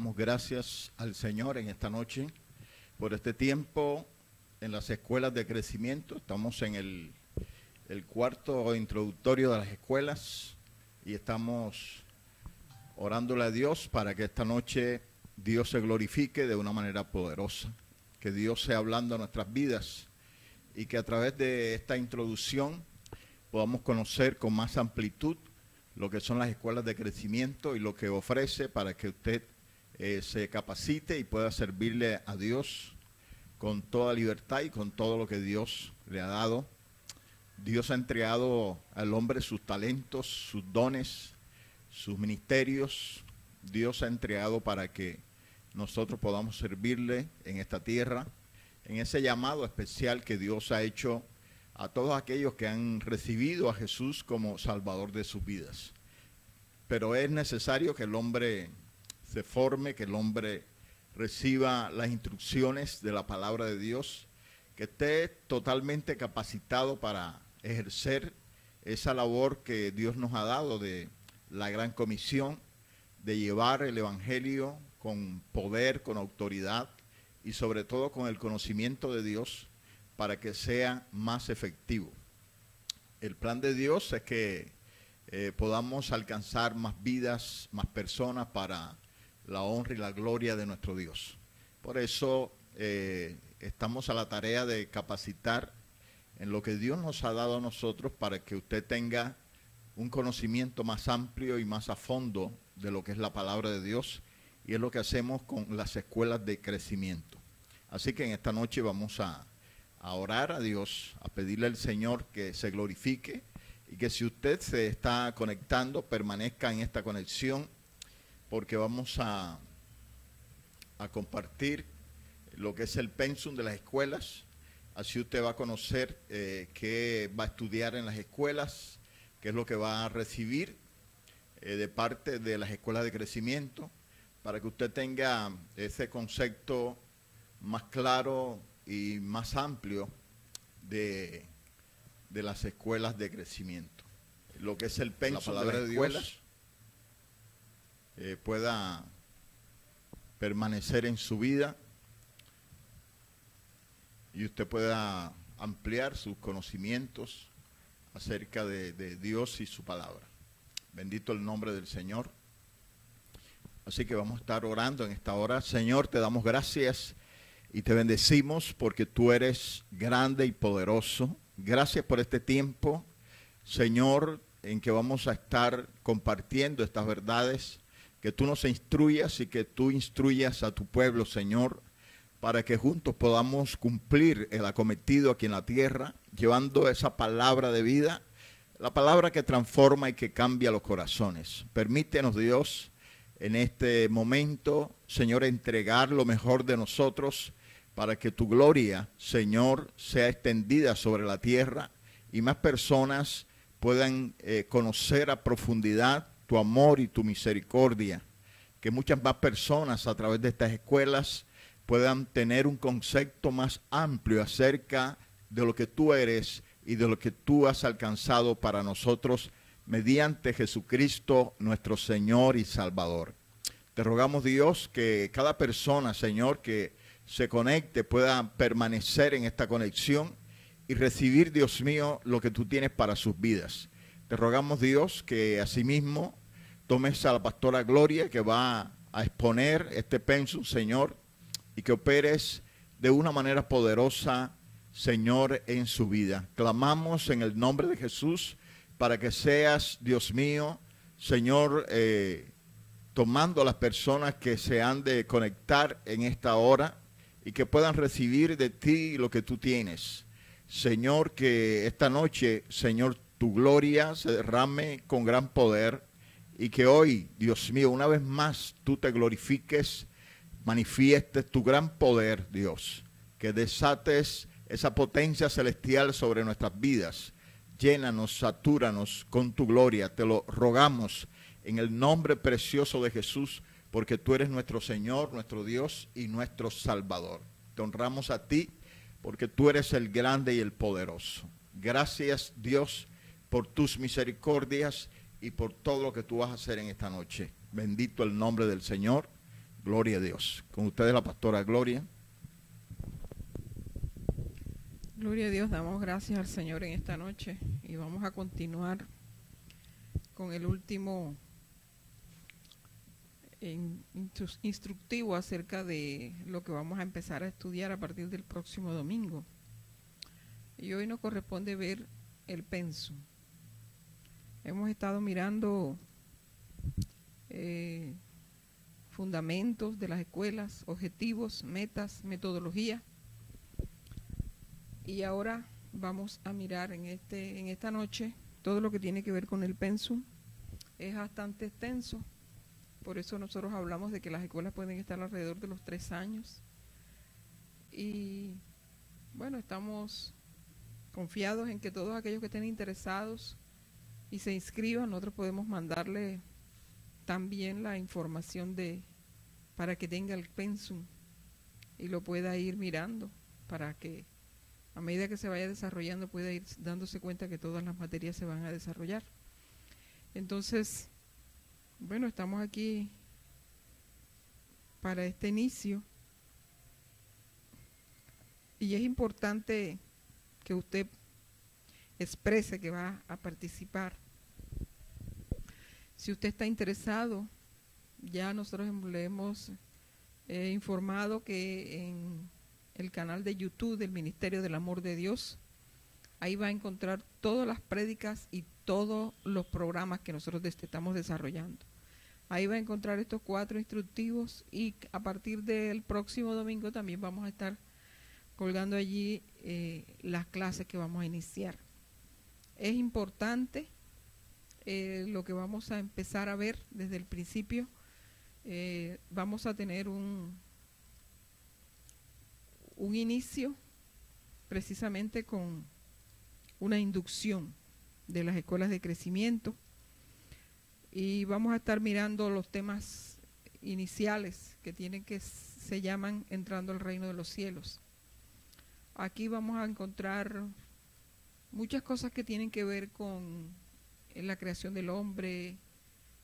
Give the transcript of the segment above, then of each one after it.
Damos gracias al Señor en esta noche por este tiempo en las escuelas de crecimiento. Estamos en el cuarto introductorio de las escuelas y estamos orándole a Dios para que esta noche Dios se glorifique de una manera poderosa, que Dios sea hablando a nuestras vidas y que a través de esta introducción podamos conocer con más amplitud lo que son las escuelas de crecimiento y lo que ofrece para que usted se capacite y pueda servirle a Dios con toda libertad y con todo lo que Dios le ha dado. Dios ha entregado al hombre sus talentos, sus dones, sus ministerios. Dios ha entregado para que nosotros podamos servirle en esta tierra, en ese llamado especial que Dios ha hecho a todos aquellos que han recibido a Jesús como Salvador de sus vidas. Pero es necesario que el hombre se forme, que el hombre reciba las instrucciones de la palabra de Dios, que esté totalmente capacitado para ejercer esa labor que Dios nos ha dado de la gran comisión, de llevar el evangelio con poder, con autoridad y sobre todo con el conocimiento de Dios para que sea más efectivo. El plan de Dios es que podamos alcanzar más vidas, más personas para la honra y la gloria de nuestro Dios. Por eso estamos a la tarea de capacitar en lo que Dios nos ha dado a nosotros para que usted tenga un conocimiento más amplio y más a fondo de lo que es la palabra de Dios, y es lo que hacemos con las escuelas de crecimiento. Así que en esta noche vamos a orar a Dios, a pedirle al Señor que se glorifique y que si usted se está conectando, permanezca en esta conexión, porque vamos a compartir lo que es el pensum de las escuelas. Así usted va a conocer qué va a estudiar en las escuelas, qué es lo que va a recibir de parte de las escuelas de crecimiento, para que usted tenga ese concepto más claro y más amplio de las escuelas de crecimiento. Lo que es el pensum de las escuelas pueda permanecer en su vida y usted pueda ampliar sus conocimientos acerca de Dios y su palabra. Bendito el nombre del Señor. Así que vamos a estar orando en esta hora. Señor, te damos gracias y te bendecimos porque tú eres grande y poderoso. Gracias por este tiempo, Señor, en que vamos a estar compartiendo estas verdades, que tú nos instruyas y que tú instruyas a tu pueblo, Señor, para que juntos podamos cumplir el acometido aquí en la tierra, llevando esa palabra de vida, la palabra que transforma y que cambia los corazones. Permítenos, Dios, en este momento, Señor, entregar lo mejor de nosotros para que tu gloria, Señor, sea extendida sobre la tierra y más personas puedan conocer a profundidad tu amor y tu misericordia. Que muchas más personas a través de estas escuelas puedan tener un concepto más amplio acerca de lo que tú eres y de lo que tú has alcanzado para nosotros mediante Jesucristo, nuestro Señor y Salvador. Te rogamos, Dios, que cada persona, Señor, que se conecte pueda permanecer en esta conexión y recibir, Dios mío, lo que tú tienes para sus vidas. Te rogamos, Dios, que asimismo tomes a la pastora Gloria, que va a exponer este pensum, Señor, y que operes de una manera poderosa, Señor, en su vida. Clamamos en el nombre de Jesús para que seas, Dios mío, Señor, tomando a las personas que se han de conectar en esta hora y que puedan recibir de ti lo que tú tienes. Señor, que esta noche, Señor, tu gloria se derrame con gran poder y que hoy, Dios mío, una vez más tú te glorifiques, manifiestes tu gran poder, Dios, que desates esa potencia celestial sobre nuestras vidas. Llénanos, satúranos con tu gloria, te lo rogamos en el nombre precioso de Jesús, porque tú eres nuestro Señor, nuestro Dios y nuestro Salvador. Te honramos a ti, porque tú eres el grande y el poderoso. Gracias, Dios, por tus misericordias y por todo lo que tú vas a hacer en esta noche. Bendito el nombre del Señor. Gloria a Dios. Con ustedes la pastora Gloria. Gloria a Dios, damos gracias al Señor en esta noche y vamos a continuar con el último instructivo acerca de lo que vamos a empezar a estudiar a partir del próximo domingo. Y hoy nos corresponde ver el pensum. Hemos estado mirando fundamentos de las escuelas, objetivos, metas, metodología. Y ahora vamos a mirar en esta noche todo lo que tiene que ver con el pensum. Es bastante extenso, por eso nosotros hablamos de que las escuelas pueden estar alrededor de los 3 años. Y bueno, estamos confiados en que todos aquellos que estén interesados y se inscriban, nosotros podemos mandarle también la información para que tenga el pensum y lo pueda ir mirando, para que a medida que se vaya desarrollando pueda ir dándose cuenta que todas las materias se van a desarrollar. Entonces, bueno, estamos aquí para este inicio y es importante que usted exprese que va a participar. Si usted está interesado, ya nosotros le hemos informado que en el canal de YouTube del Ministerio del Amor de Dios, ahí va a encontrar todas las prédicas y todos los programas que nosotros estamos desarrollando. Ahí va a encontrar estos 4 instructivos y a partir del próximo domingo también vamos a estar colgando allí las clases que vamos a iniciar. Es importante lo que vamos a empezar a ver desde el principio. Vamos a tener un inicio precisamente con una inducción de las escuelas de crecimiento y vamos a estar mirando los temas iniciales que se llaman entrando al reino de los cielos. Aquí vamos a encontrar muchas cosas que tienen que ver con la creación del hombre,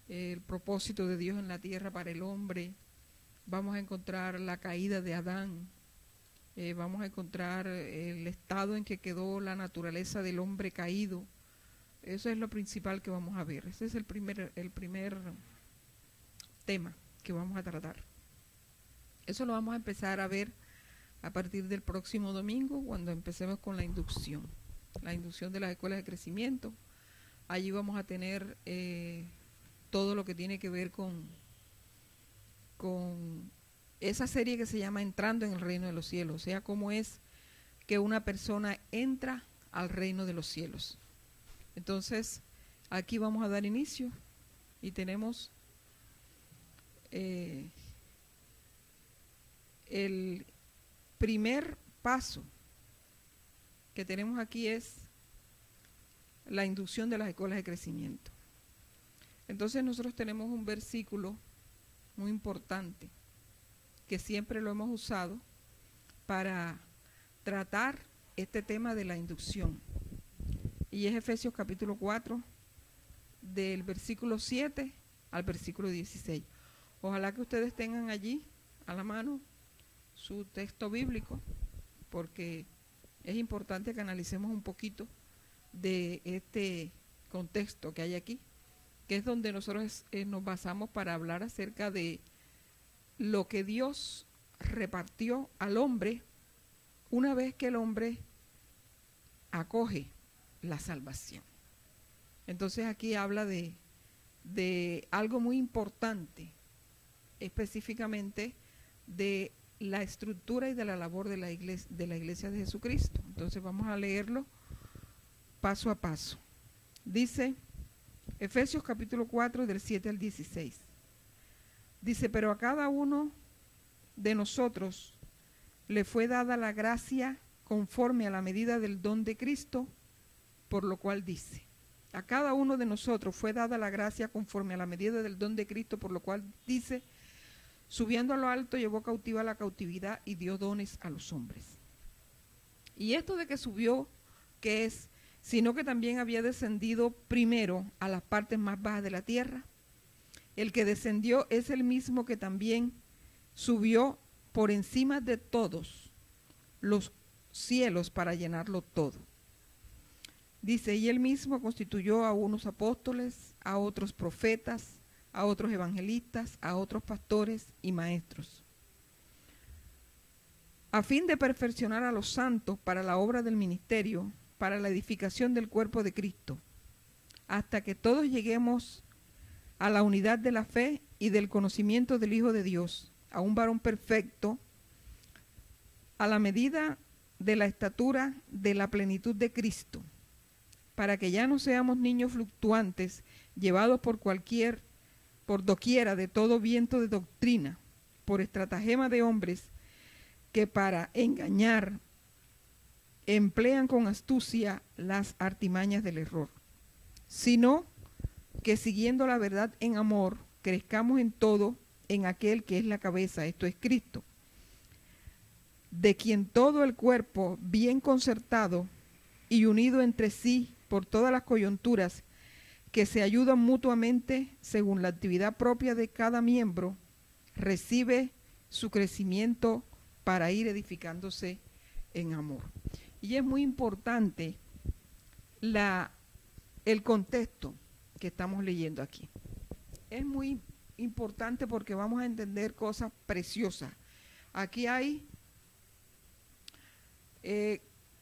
el propósito de Dios en la tierra para el hombre. Vamos a encontrar la caída de Adán. Vamos a encontrar el estado en que quedó la naturaleza del hombre caído. Eso es lo principal que vamos a ver. Ese es el primer tema que vamos a tratar. Eso lo vamos a empezar a ver a partir del próximo domingo, cuando empecemos con la inducción de las escuelas de crecimiento. Allí vamos a tener todo lo que tiene que ver con esa serie que se llama Entrando en el Reino de los Cielos, o sea, cómo es que una persona entra al reino de los cielos. Entonces, aquí vamos a dar inicio y tenemos el primer paso que tenemos aquí es la inducción de las escuelas de crecimiento. Entonces nosotros tenemos un versículo muy importante que siempre lo hemos usado para tratar este tema de la inducción. Y es Efesios capítulo 4, del versículo 7 al versículo 16. Ojalá que ustedes tengan allí a la mano su texto bíblico, porque es importante que analicemos un poquito de este contexto que hay aquí, que es donde nosotros nos basamos para hablar acerca de lo que Dios repartió al hombre una vez que el hombre acoge la salvación. Entonces aquí habla de algo muy importante, específicamente de la estructura y de la labor de la iglesia de Jesucristo. Entonces vamos a leerlo paso a paso. Dice Efesios capítulo 4 del 7 al 16. Dice, pero a cada uno de nosotros le fue dada la gracia conforme a la medida del don de Cristo, por lo cual dice, a cada uno de nosotros fue dada la gracia conforme a la medida del don de Cristo, por lo cual dice, subiendo a lo alto llevó cautiva la cautividad y dio dones a los hombres. Y esto de que subió, ¿qué es? Sino que también había descendido primero a las partes más bajas de la tierra. El que descendió es el mismo que también subió por encima de todos los cielos para llenarlo todo. Dice, y él mismo constituyó a unos apóstoles, a otros profetas, a otros evangelistas, a otros pastores y maestros, a fin de perfeccionar a los santos para la obra del ministerio, para la edificación del cuerpo de Cristo, hasta que todos lleguemos a la unidad de la fe y del conocimiento del Hijo de Dios, a un varón perfecto, a la medida de la estatura de la plenitud de Cristo, para que ya no seamos niños fluctuantes, llevados por doquiera de todo viento de doctrina, por estratagema de hombres que para engañar emplean con astucia las artimañas del error, sino que siguiendo la verdad en amor, crezcamos en todo en aquel que es la cabeza, esto es Cristo, de quien todo el cuerpo, bien concertado y unido entre sí por todas las coyunturas, que se ayudan mutuamente según la actividad propia de cada miembro, recibe su crecimiento para ir edificándose en amor. Y es muy importante el contexto que estamos leyendo aquí. Es muy importante porque vamos a entender cosas preciosas. Aquí hay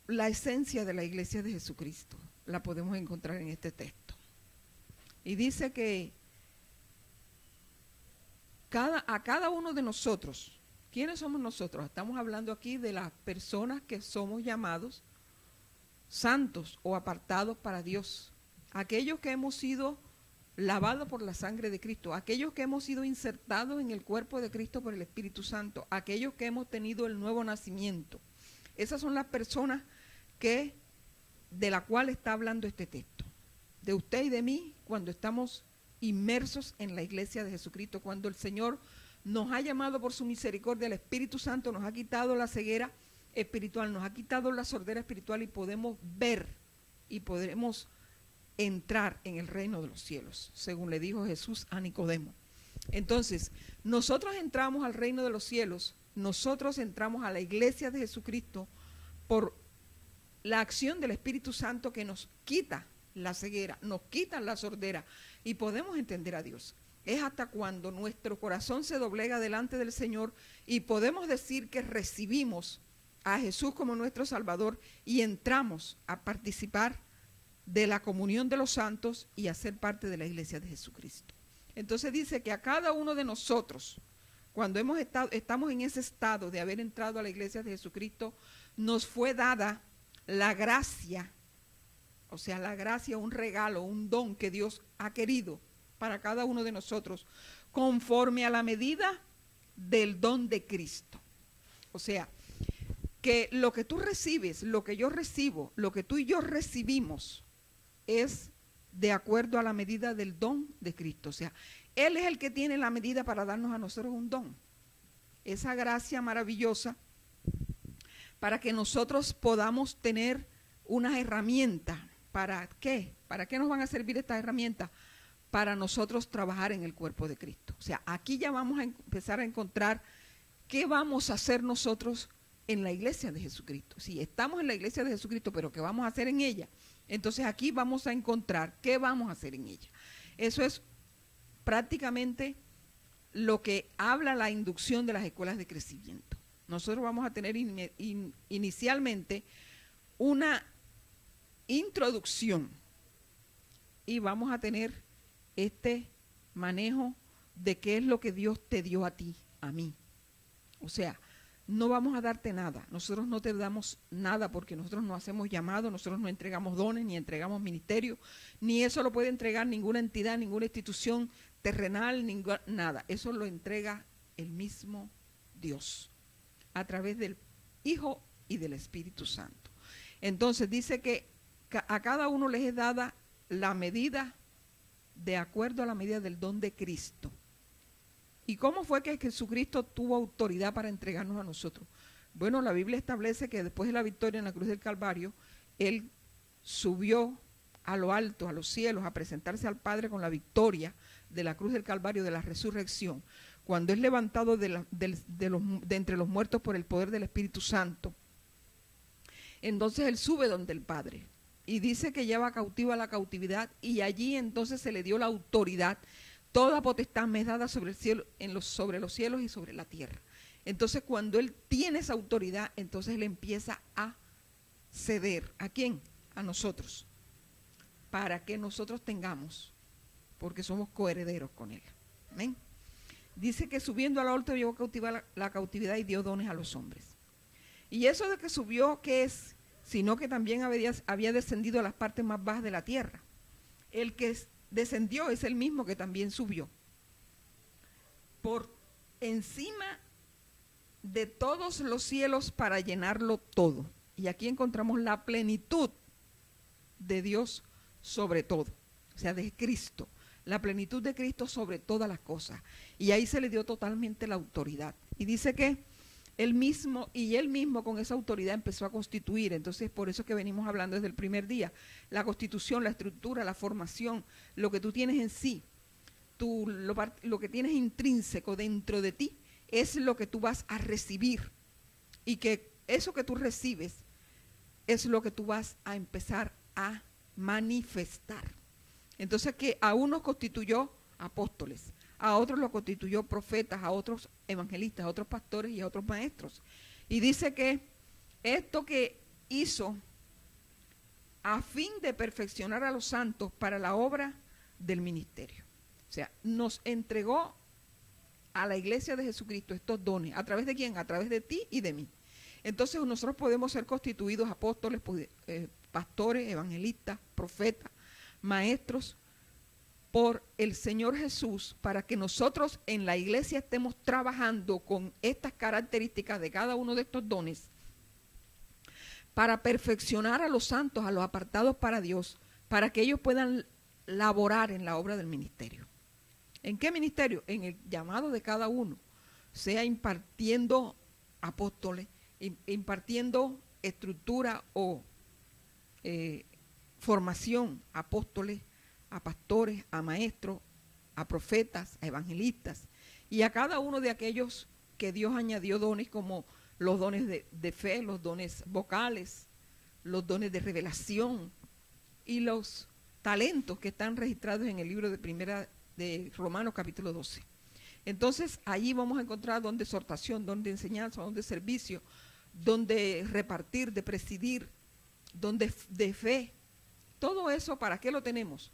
la esencia de la iglesia de Jesucristo, la podemos encontrar en este texto. Y dice que a cada uno de nosotros, ¿quiénes somos nosotros? Estamos hablando aquí de las personas que somos llamados santos o apartados para Dios, aquellos que hemos sido lavados por la sangre de Cristo, aquellos que hemos sido insertados en el cuerpo de Cristo por el Espíritu Santo, aquellos que hemos tenido el nuevo nacimiento. Esas son las personas de la cual está hablando este texto, de usted y de mí, cuando estamos inmersos en la iglesia de Jesucristo, cuando el Señor nos ha llamado por su misericordia, el Espíritu Santo nos ha quitado la ceguera espiritual, nos ha quitado la sordera espiritual y podemos ver y podremos entrar en el reino de los cielos, según le dijo Jesús a Nicodemo. Entonces, nosotros entramos al reino de los cielos, nosotros entramos a la iglesia de Jesucristo por la acción del Espíritu Santo que nos quita la ceguera, nos quita la sordera y podemos entender a Dios. Es hasta cuando nuestro corazón se doblega delante del Señor y podemos decir que recibimos a Jesús como nuestro Salvador y entramos a participar de la comunión de los santos y a ser parte de la iglesia de Jesucristo. Entonces dice que a cada uno de nosotros, cuando estamos en ese estado de haber entrado a la iglesia de Jesucristo, nos fue dada la gracia, o sea, la gracia, un regalo, un don que Dios ha querido para cada uno de nosotros, conforme a la medida del don de Cristo. O sea, que lo que tú recibes, lo que yo recibo, lo que tú y yo recibimos, es de acuerdo a la medida del don de Cristo. O sea, Él es el que tiene la medida para darnos a nosotros un don. Esa gracia maravillosa para que nosotros podamos tener unas herramientas. ¿Para qué? ¿Para qué nos van a servir estas herramientas? Para nosotros trabajar en el cuerpo de Cristo. O sea, aquí ya vamos a empezar a encontrar qué vamos a hacer nosotros en la iglesia de Jesucristo. Si estamos en la iglesia de Jesucristo, pero ¿qué vamos a hacer en ella? Entonces aquí vamos a encontrar qué vamos a hacer en ella. Eso es prácticamente lo que habla la inducción de las escuelas de crecimiento. Nosotros vamos a tener inicialmente una introducción y vamos a tener este manejo de qué es lo que Dios te dio a ti, a mí. O sea, no vamos a darte nada, nosotros no te damos nada porque nosotros no hacemos llamado, nosotros no entregamos dones, ni entregamos ministerio, ni eso lo puede entregar ninguna entidad, ninguna institución terrenal, nada. Eso lo entrega el mismo Dios a través del Hijo y del Espíritu Santo. Entonces dice que a cada uno les es dada la medida de acuerdo a la medida del don de Cristo. ¿Y cómo fue que Jesucristo tuvo autoridad para entregarnos a nosotros? Bueno, la Biblia establece que después de la victoria en la cruz del Calvario, Él subió a lo alto, a los cielos, a presentarse al Padre con la victoria de la cruz del Calvario, de la resurrección. cuando es levantado de entre los muertos por el poder del Espíritu Santo, entonces él sube donde el Padre y dice que lleva cautiva la cautividad, y allí entonces se le dio la autoridad. Toda potestad me es dada sobre el cielo, sobre los cielos y sobre la tierra. Entonces cuando él tiene esa autoridad, entonces él empieza a ceder. ¿A quién? A nosotros, para que nosotros tengamos, porque somos coherederos con él. Amén. Dice que subiendo al alto llevó cautiva la cautividad y dio dones a los hombres. Y eso de que subió, ¿qué es? Sino que también había descendido a las partes más bajas de la tierra. El que descendió es el mismo que también subió por encima de todos los cielos para llenarlo todo. Y aquí encontramos la plenitud de Dios sobre todo, o sea, de Cristo, la plenitud de Cristo sobre todas las cosas. Y ahí se le dio totalmente la autoridad. Y dice que él mismo con esa autoridad empezó a constituir. Entonces, por eso es que venimos hablando desde el primer día, la constitución, la estructura, la formación, lo que tú tienes en sí, lo que tienes intrínseco dentro de ti, es lo que tú vas a recibir, y que eso que tú recibes es lo que tú vas a empezar a manifestar. Entonces, que a unos constituyó apóstoles, a otros los constituyó profetas, a otros evangelistas, a otros pastores y a otros maestros. Y dice que esto que hizo a fin de perfeccionar a los santos para la obra del ministerio. O sea, nos entregó a la iglesia de Jesucristo estos dones. ¿A través de quién? A través de ti y de mí. Entonces nosotros podemos ser constituidos apóstoles, pastores, evangelistas, profetas, maestros, por el Señor Jesús, para que nosotros en la iglesia estemos trabajando con estas características de cada uno de estos dones, para perfeccionar a los santos, a los apartados para Dios, para que ellos puedan laborar en la obra del ministerio. ¿En qué ministerio? En el llamado de cada uno, sea impartiendo apóstoles, impartiendo estructura o formación, apóstoles, a pastores, a maestros, a profetas, a evangelistas, y a cada uno de aquellos que Dios añadió dones, como los dones de fe, los dones vocales, los dones de revelación y los talentos que están registrados en el libro de Romanos capítulo 12. Entonces allí vamos a encontrar don de exhortación, don de enseñanza, don de servicio, don de repartir, de presidir, don de fe. Todo eso, ¿para qué lo tenemos?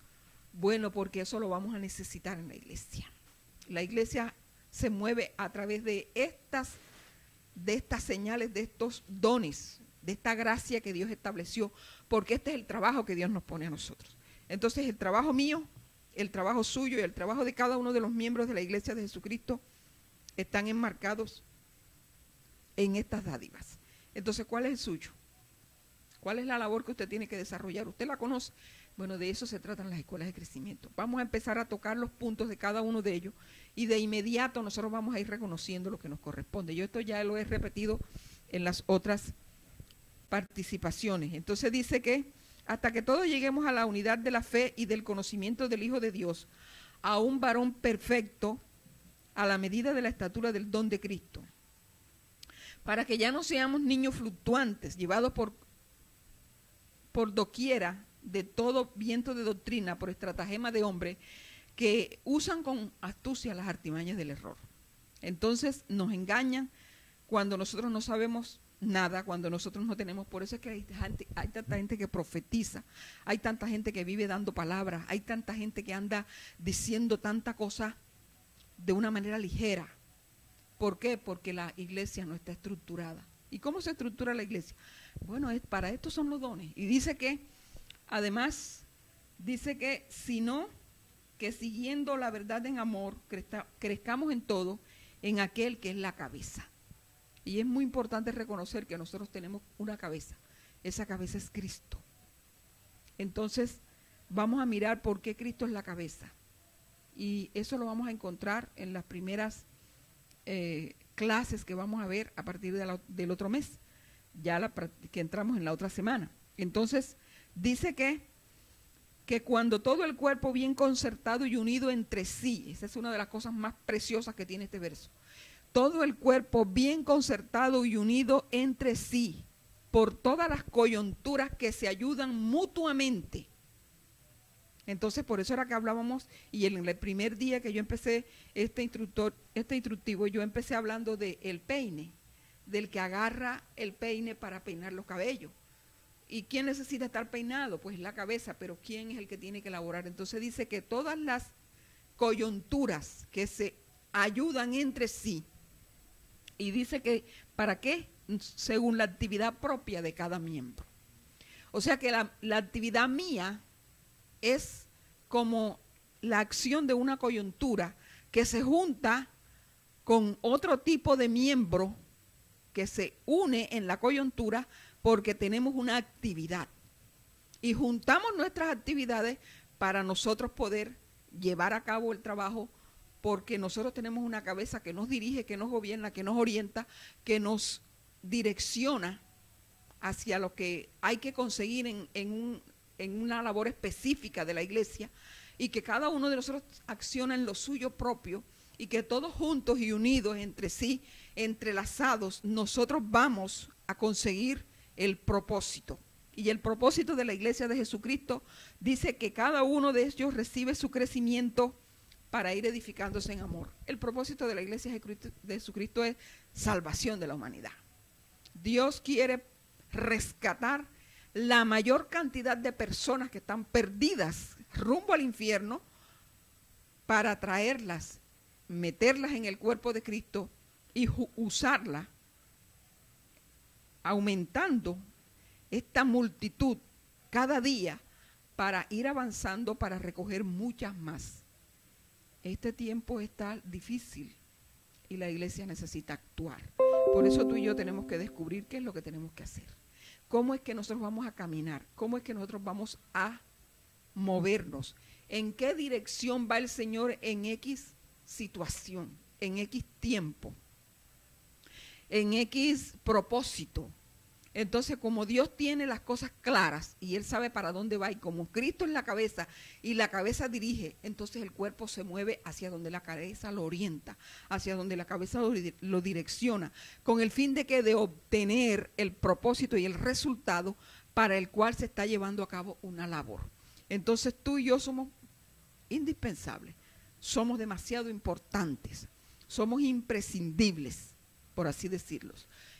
Bueno, porque eso lo vamos a necesitar en la iglesia. La iglesia se mueve a través de estas señales, de estos dones, de esta gracia que Dios estableció, porque este es el trabajo que Dios nos pone a nosotros. Entonces el trabajo mío, el trabajo suyo y el trabajo de cada uno de los miembros de la iglesia de Jesucristo están enmarcados en estas dádivas. Entonces, ¿cuál es el suyo? ¿Cuál es la labor que usted tiene que desarrollar? ¿Usted la conoce? Bueno, de eso se tratan las escuelas de crecimiento. Vamos a empezar a tocar los puntos de cada uno de ellos, y de inmediato nosotros vamos a ir reconociendo lo que nos corresponde. Yo esto ya lo he repetido en las otras participaciones. Entonces dice que hasta que todos lleguemos a la unidad de la fe y del conocimiento del Hijo de Dios, a un varón perfecto, a la medida de la estatura del don de Cristo, para que ya no seamos niños fluctuantes, llevados por doquiera de todo viento de doctrina, por estratagema de hombre, que usan con astucia las artimañas del error. Entonces nos engañan cuando nosotros no sabemos nada, cuando nosotros no tenemos. Por eso es que hay tanta gente que profetiza, hay tanta gente que vive dando palabras, hay tanta gente que anda diciendo tanta cosa de una manera ligera. ¿Por qué? Porque la iglesia no está estructurada. ¿Y cómo se estructura la iglesia? Bueno, para esto son los dones. Y dice que, además, dice que sino que siguiendo la verdad en amor, crezcamos en todo en aquel que es la cabeza. Y es muy importante reconocer que nosotros tenemos una cabeza. Esa cabeza es Cristo. Entonces, vamos a mirar por qué Cristo es la cabeza. Y eso lo vamos a encontrar en las primeras clases que vamos a ver a partir del otro mes, ya que entramos en la otra semana. Entonces, dice que que cuando todo el cuerpo bien concertado y unido entre sí, esa es una de las cosas más preciosas que tiene este verso, todo el cuerpo bien concertado y unido entre sí, por todas las coyunturas que se ayudan mutuamente. Entonces, por eso era que hablábamos, y en el primer día que yo empecé este instructivo, yo empecé hablando del peine, del que agarra el peine para peinar los cabellos. ¿Y quién necesita estar peinado? Pues la cabeza, pero ¿quién es el que tiene que elaborar? Entonces dice que todas las coyunturas que se ayudan entre sí, y dice que, ¿para qué? Según la actividad propia de cada miembro. O sea que la actividad mía es como la acción de una coyuntura que se junta con otro tipo de miembro que se une en la coyuntura porque tenemos una actividad. Y juntamos nuestras actividades para nosotros poder llevar a cabo el trabajo, porque nosotros tenemos una cabeza que nos dirige, que nos gobierna, que nos orienta, que nos direcciona hacia lo que hay que conseguir en una labor específica de la iglesia, y que cada uno de nosotros acciona en lo suyo propio, y que todos juntos y unidos entre sí, entrelazados, nosotros vamos a conseguir el propósito. Y el propósito de la iglesia de Jesucristo dice que cada uno de ellos recibe su crecimiento para ir edificándose en amor. El propósito de la iglesia de Jesucristo es salvación de la humanidad. Dios quiere rescatar la mayor cantidad de personas que están perdidas rumbo al infierno para traerlas, meterlas en el cuerpo de Cristo y usarla, aumentando esta multitud cada día para ir avanzando, para recoger muchas más. Este tiempo está difícil y la iglesia necesita actuar. Por eso tú y yo tenemos que descubrir qué es lo que tenemos que hacer. ¿Cómo es que nosotros vamos a caminar? ¿Cómo es que nosotros vamos a movernos? ¿En qué dirección va el Señor en X situación, en X tiempo, en X propósito? Entonces, como Dios tiene las cosas claras y Él sabe para dónde va, y como Cristo es la cabeza y la cabeza dirige, entonces el cuerpo se mueve hacia donde la cabeza lo orienta, hacia donde la cabeza lo direcciona, con el fin de obtener el propósito y el resultado para el cual se está llevando a cabo una labor. Entonces tú y yo somos indispensables, somos demasiado importantes, somos imprescindibles, por así decirlo.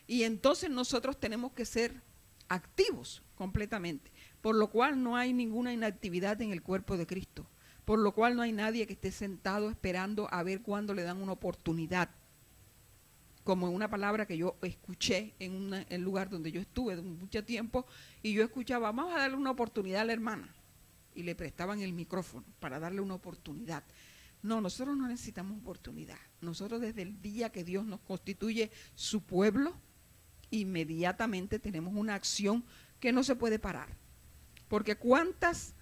Y entonces nosotros tenemos que ser activos completamente, por lo cual no hay ninguna inactividad en el cuerpo de Cristo, por lo cual no hay nadie que esté sentado esperando a ver cuándo le dan una oportunidad, como en una palabra que yo escuché en el lugar donde yo estuve mucho tiempo, y yo escuchaba, vamos a darle una oportunidad a la hermana, y le prestaban el micrófono para darle una oportunidad. No, nosotros no necesitamos oportunidad. Nosotros desde el día que Dios nos constituye su pueblo, inmediatamente tenemos una acción que no se puede parar. Porque ¿cuántos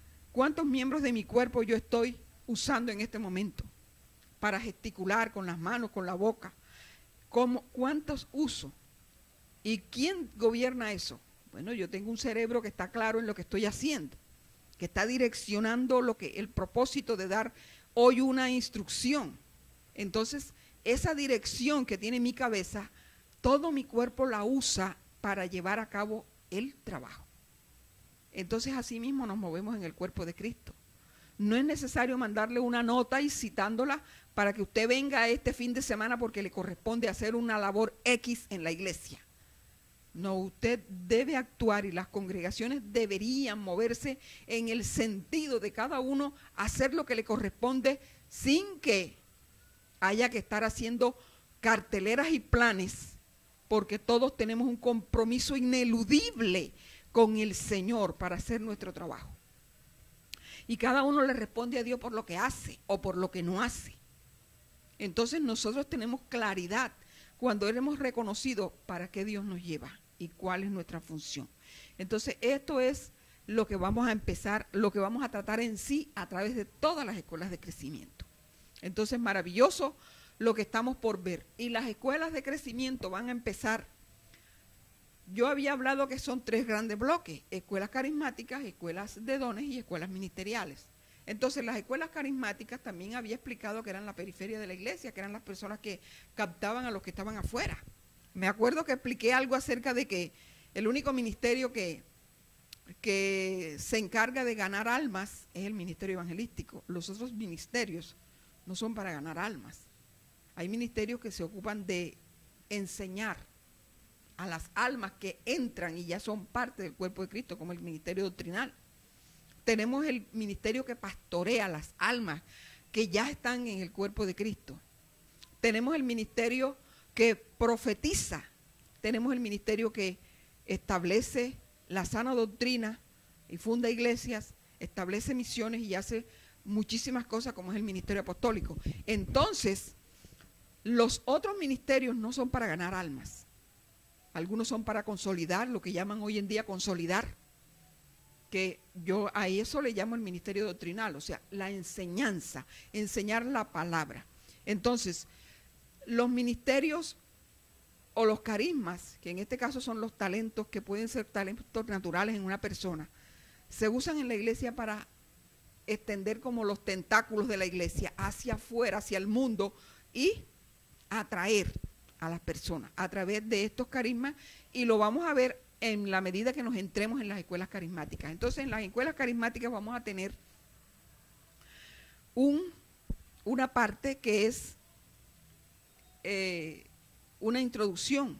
miembros de mi cuerpo yo estoy usando en este momento para gesticular con las manos, con la boca? ¿Cuántos uso? ¿Y quién gobierna eso? Bueno, yo tengo un cerebro que está claro en lo que estoy haciendo, que está direccionando el propósito de dar hoy una instrucción. Entonces, esa dirección que tiene mi cabeza, todo mi cuerpo la usa para llevar a cabo el trabajo. Entonces, así mismo nos movemos en el cuerpo de Cristo. No es necesario mandarle una nota y citándola para que usted venga este fin de semana porque le corresponde hacer una labor X en la iglesia. No, usted debe actuar, y las congregaciones deberían moverse en el sentido de cada uno hacer lo que le corresponde sin que haya que estar haciendo carteleras y planes, porque todos tenemos un compromiso ineludible con el Señor para hacer nuestro trabajo. Y cada uno le responde a Dios por lo que hace o por lo que no hace. Entonces nosotros tenemos claridad cuando hemos reconocido para qué Dios nos lleva y cuál es nuestra función. Entonces esto es lo que vamos a empezar, lo que vamos a tratar en sí a través de todas las escuelas de crecimiento. Entonces maravilloso lo que estamos por ver. Y las escuelas de crecimiento van a empezar yo había hablado que son 3 grandes bloques: escuelas carismáticas, escuelas de dones y escuelas ministeriales. Entonces, las escuelas carismáticas también había explicado que eran la periferia de la iglesia, que eran las personas que captaban a los que estaban afuera. Me acuerdo que expliqué algo acerca de que el único ministerio que se encarga de ganar almas es el ministerio evangelístico. Los otros ministerios no son para ganar almas. Hay ministerios que se ocupan de enseñar a las almas que entran y ya son parte del cuerpo de Cristo, como el ministerio doctrinal. Tenemos el ministerio que pastorea las almas que ya están en el cuerpo de Cristo. Tenemos el ministerio que profetiza. Tenemos el ministerio que establece la sana doctrina y funda iglesias, establece misiones y hace muchísimas cosas, como es el ministerio apostólico. Entonces, los otros ministerios no son para ganar almas. Algunos son para consolidar, lo que llaman hoy en día consolidar, que yo a eso le llamo el ministerio doctrinal, o sea, la enseñanza, enseñar la palabra. Entonces, los ministerios o los carismas, que en este caso son los talentos, que pueden ser talentos naturales en una persona, se usan en la iglesia para extender como los tentáculos de la iglesia hacia afuera, hacia el mundo, y atraer a las personas a través de estos carismas, y lo vamos a ver en la medida que nos entremos en las escuelas carismáticas. Entonces, en las escuelas carismáticas vamos a tener una parte que es una introducción,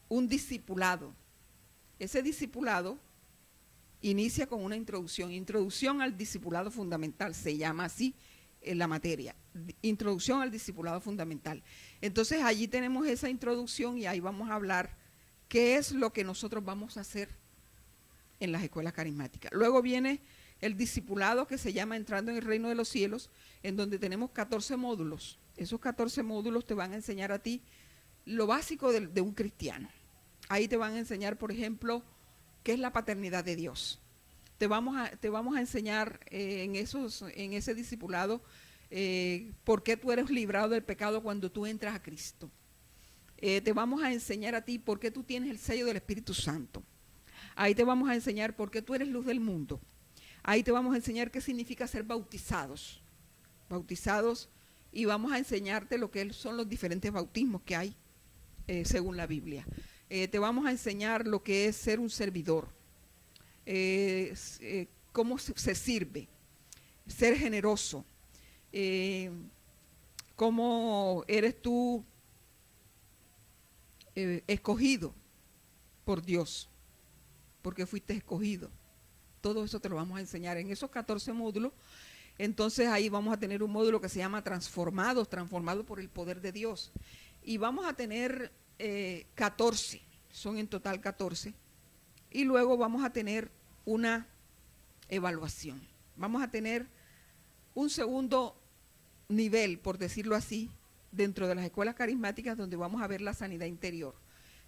un discipulado. Ese discipulado inicia con una introducción al discipulado fundamental, se llama así en la materia, introducción al discipulado fundamental. Entonces allí tenemos esa introducción y ahí vamos a hablar qué es lo que nosotros vamos a hacer en las escuelas carismáticas. Luego viene el discipulado, que se llama Entrando en el Reino de los Cielos, en donde tenemos 14 módulos. Esos 14 módulos te van a enseñar a ti lo básico de un cristiano. Ahí te van a enseñar, por ejemplo, qué es la paternidad de Dios. Te vamos a enseñar en ese discipulado por qué tú eres librado del pecado cuando tú entras a Cristo. Te vamos a enseñar a ti por qué tú tienes el sello del Espíritu Santo. Ahí te vamos a enseñar por qué tú eres luz del mundo. Ahí te vamos a enseñar qué significa ser bautizados. Y vamos a enseñarte lo que son los diferentes bautismos que hay según la Biblia. Te vamos a enseñar lo que es ser un servidor, cómo se sirve, ser generoso, cómo eres tú escogido por Dios, porque fuiste escogido. Todo eso te lo vamos a enseñar en esos 14 módulos. Entonces ahí vamos a tener un módulo que se llama transformados por el poder de Dios. Y vamos a tener 14, son en total 14. Y luego vamos a tener una evaluación. Vamos a tener un segundo nivel, por decirlo así, dentro de las escuelas carismáticas, donde vamos a ver la sanidad interior.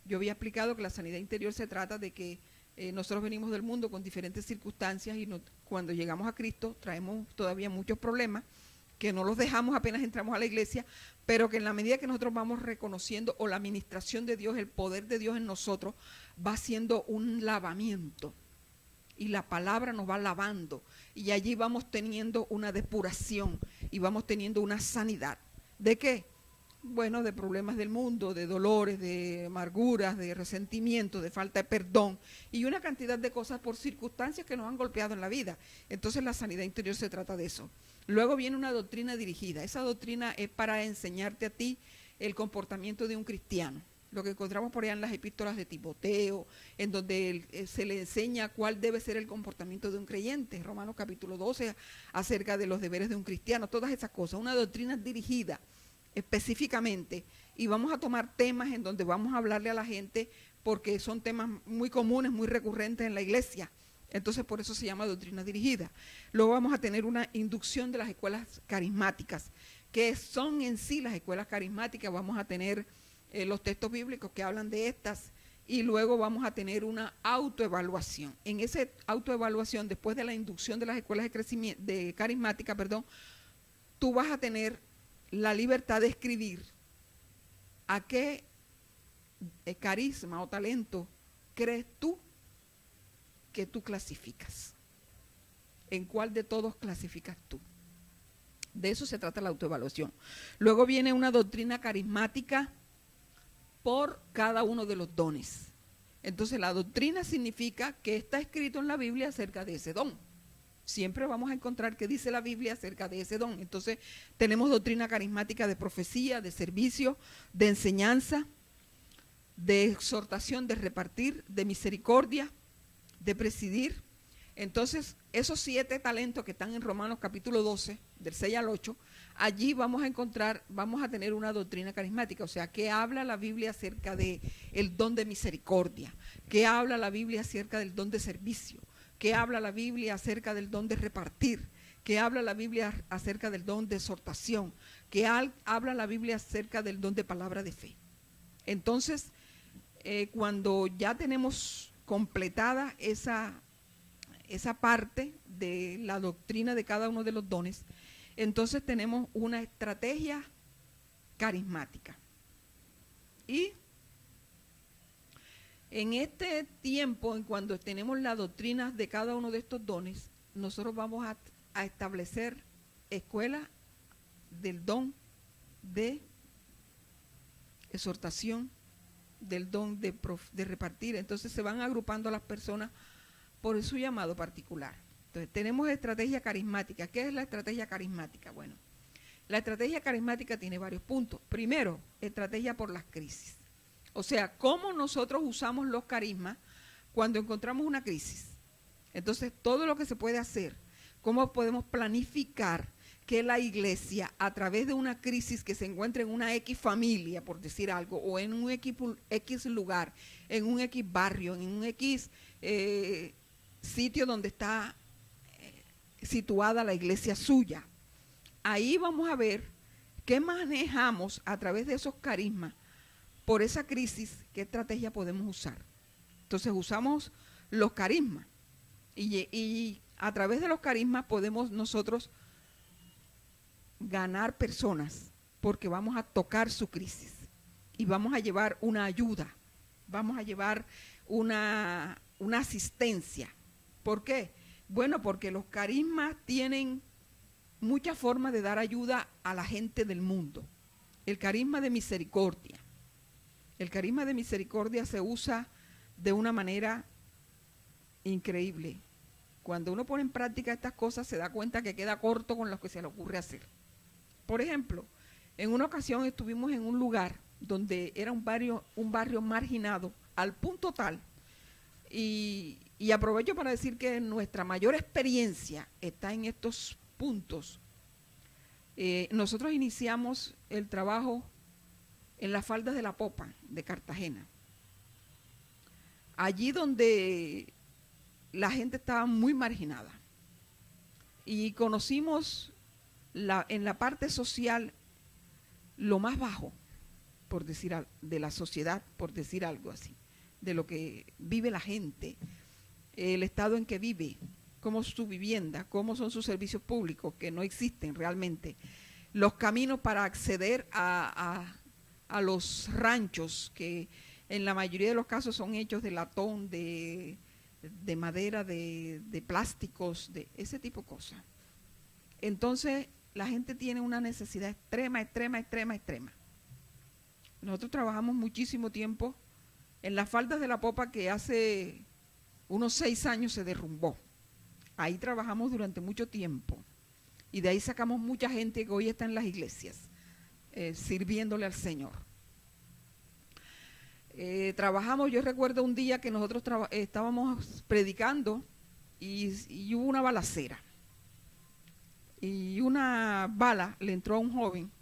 Yo había explicado que la sanidad interior se trata de que nosotros venimos del mundo con diferentes circunstancias y cuando llegamos a Cristo traemos todavía muchos problemas que no los dejamos apenas entramos a la iglesia, pero que en la medida que nosotros vamos reconociendo, o la administración de Dios, el poder de Dios en nosotros, va siendo un lavamiento. Y la palabra nos va lavando. Y allí vamos teniendo una depuración y vamos teniendo una sanidad. ¿De qué? Bueno, de problemas del mundo, de dolores, de amarguras, de resentimiento, de falta de perdón y una cantidad de cosas por circunstancias que nos han golpeado en la vida. Entonces la sanidad interior se trata de eso. Luego viene una doctrina dirigida. Esa doctrina es para enseñarte a ti el comportamiento de un cristiano. Lo que encontramos por allá en las epístolas de Timoteo, en donde se le enseña cuál debe ser el comportamiento de un creyente. Romanos capítulo 12, acerca de los deberes de un cristiano, todas esas cosas. Una doctrina dirigida específicamente, y vamos a tomar temas en donde vamos a hablarle a la gente, porque son temas muy comunes, muy recurrentes en la iglesia. Entonces por eso se llama doctrina dirigida. Luego vamos a tener una inducción de las escuelas carismáticas, que son en sí las escuelas carismáticas. Vamos a tener los textos bíblicos que hablan de estas, y luego vamos a tener una autoevaluación. En esa autoevaluación, después de la inducción de las escuelas de crecimiento, carismáticas, tú vas a tener la libertad de escribir a qué carisma o talento crees tú que tú clasificas? ¿En cuál de todos clasificas tú? De eso se trata la autoevaluación. Luego viene una doctrina carismática por cada uno de los dones. Entonces la doctrina significa que está escrito en la Biblia acerca de ese don. Siempre vamos a encontrar que dice la Biblia acerca de ese don. Entonces tenemos doctrina carismática de profecía, de servicio, de enseñanza, de exhortación, de repartir, de misericordia, de presidir. Entonces esos 7 talentos que están en Romanos capítulo 12, del 6 al 8, allí vamos a encontrar, vamos a tener una doctrina carismática, o sea, ¿qué habla la Biblia acerca de el don de misericordia? ¿Qué habla la Biblia acerca del don de servicio? ¿Qué habla la Biblia acerca del don de repartir? ¿Qué habla la Biblia acerca del don de exhortación? ¿Qué habla la Biblia acerca del don de palabra de fe? Entonces, cuando ya tenemos completada esa parte de la doctrina de cada uno de los dones, entonces tenemos una estrategia carismática. Y en este tiempo, en cuando tenemos las doctrinas de cada uno de estos dones, nosotros vamos a establecer escuelas del don de exhortación, del don de repartir. Entonces se van agrupando a las personas por su llamado particular. Entonces tenemos estrategia carismática. ¿Qué es la estrategia carismática? Bueno, la estrategia carismática tiene varios puntos. Primero, estrategia por las crisis. O sea, cómo nosotros usamos los carismas cuando encontramos una crisis. Entonces, todo lo que se puede hacer, cómo podemos planificar que la iglesia, a través de una crisis que se encuentra en una X familia, por decir algo, o en un X lugar, en un X barrio, en un X sitio donde está situada la iglesia suya. Ahí vamos a ver qué manejamos a través de esos carismas por esa crisis, qué estrategia podemos usar. Entonces usamos los carismas y a través de los carismas podemos nosotros ganar personas porque vamos a tocar su crisis y vamos a llevar una ayuda, vamos a llevar una asistencia. ¿Por qué? Bueno, porque los carismas tienen muchas formas de dar ayuda a la gente del mundo. El carisma de misericordia. El carisma de misericordia se usa de una manera increíble. Cuando uno pone en práctica estas cosas se da cuenta que queda corto con lo que se le ocurre hacer. Por ejemplo, en una ocasión estuvimos en un lugar donde era un barrio marginado al punto tal, y aprovecho para decir que nuestra mayor experiencia está en estos puntos. Nosotros iniciamos el trabajo en las faldas de la Popa de Cartagena, allí donde la gente estaba muy marginada, y conocimos en la parte social lo más bajo, por decir de la sociedad, por decir algo así, de lo que vive la gente, el estado en que vive, cómo es su vivienda, cómo son sus servicios públicos, que no existen realmente, los caminos para acceder a los ranchos, que en la mayoría de los casos son hechos de latón, de madera, de plásticos, de ese tipo de cosas. Entonces, la gente tiene una necesidad extrema. Nosotros trabajamos muchísimo tiempo en las faldas de la Popa, que hace unos 6 años se derrumbó. Ahí trabajamos durante mucho tiempo y de ahí sacamos mucha gente que hoy está en las iglesias sirviéndole al Señor. Trabajamos, yo recuerdo un día que nosotros estábamos predicando y hubo una balacera. Y una bala le entró a un joven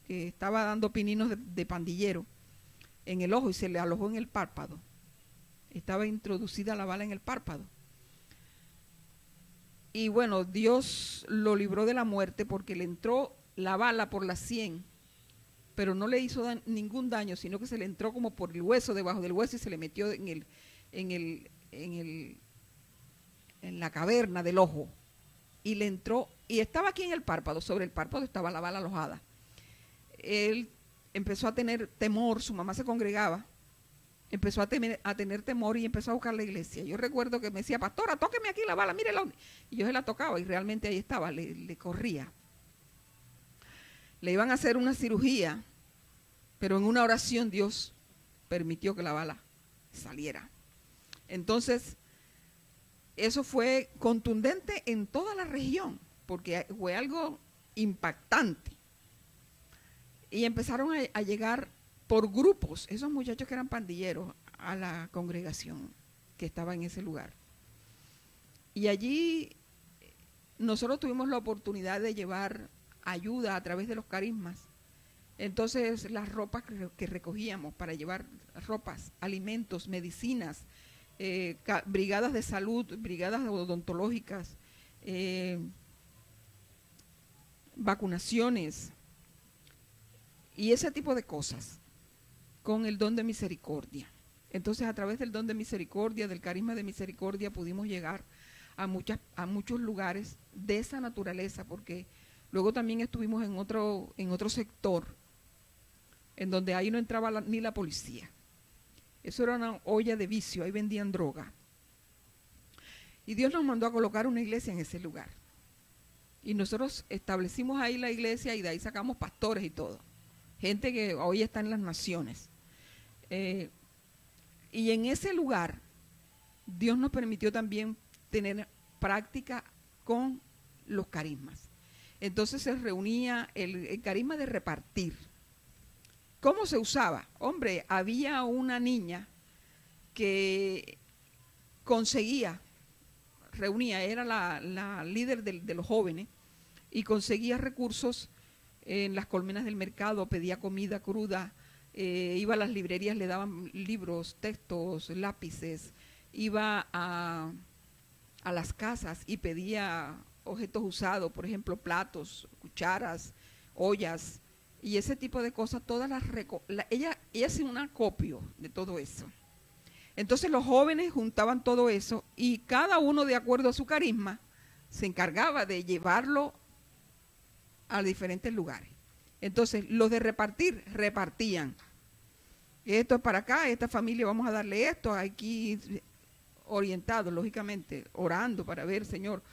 que estaba dando pininos de pandillero en el ojo y se le alojó en el párpado. Estaba introducida la bala en el párpado. Y bueno, Dios lo libró de la muerte porque le entró la bala por la sien, pero no le hizo ningún daño, sino que se le entró como por el hueso, debajo del hueso, y se le metió en la caverna del ojo. Y le entró, y estaba aquí en el párpado, sobre el párpado estaba la bala alojada. Él empezó a tener temor, su mamá se congregaba, empezó a tener temor y empezó a buscar la iglesia. Yo recuerdo que me decía, pastora, tóqueme aquí la bala, mírela. Y yo se la tocaba y realmente ahí estaba, le corría. Le iban a hacer una cirugía, pero en una oración Dios permitió que la bala saliera. Entonces, eso fue contundente en toda la región, porque fue algo impactante. Y empezaron a llegar por grupos, esos muchachos que eran pandilleros, a la congregación que estaba en ese lugar. Y allí nosotros tuvimos la oportunidad de llevar ayuda a través de los carismas. Entonces las ropas que recogíamos para llevar ropas, alimentos, medicinas, brigadas de salud, brigadas odontológicas, vacunaciones y ese tipo de cosas, con el don de misericordia. Entonces, a través del don de misericordia, del carisma de misericordia, pudimos llegar a muchos lugares de esa naturaleza, porque luego también estuvimos en otro sector, en donde ahí no entraba ni la policía. Eso era una olla de vicio, ahí vendían droga. Y Dios nos mandó a colocar una iglesia en ese lugar. Y nosotros establecimos ahí la iglesia y de ahí sacamos pastores y todo. Gente que hoy está en las naciones. Y en ese lugar, Dios nos permitió también tener práctica con los carismas. Entonces se reunía el carisma de repartir. ¿Cómo se usaba? Hombre, había una niña que reunía, era la líder de los jóvenes y conseguía recursos en las colmenas del mercado, pedía comida cruda, iba a las librerías, le daban libros, textos, lápices, iba a las casas y pedía objetos usados, por ejemplo, platos, cucharas, ollas y ese tipo de cosas. Ella hacía un acopio de todo eso. Entonces los jóvenes juntaban todo eso y cada uno, de acuerdo a su carisma, se encargaba de llevarlo a diferentes lugares. Entonces los de repartir, repartían. Esto es para acá, esta familia vamos a darle esto, aquí orientados, lógicamente, orando para ver, Señor.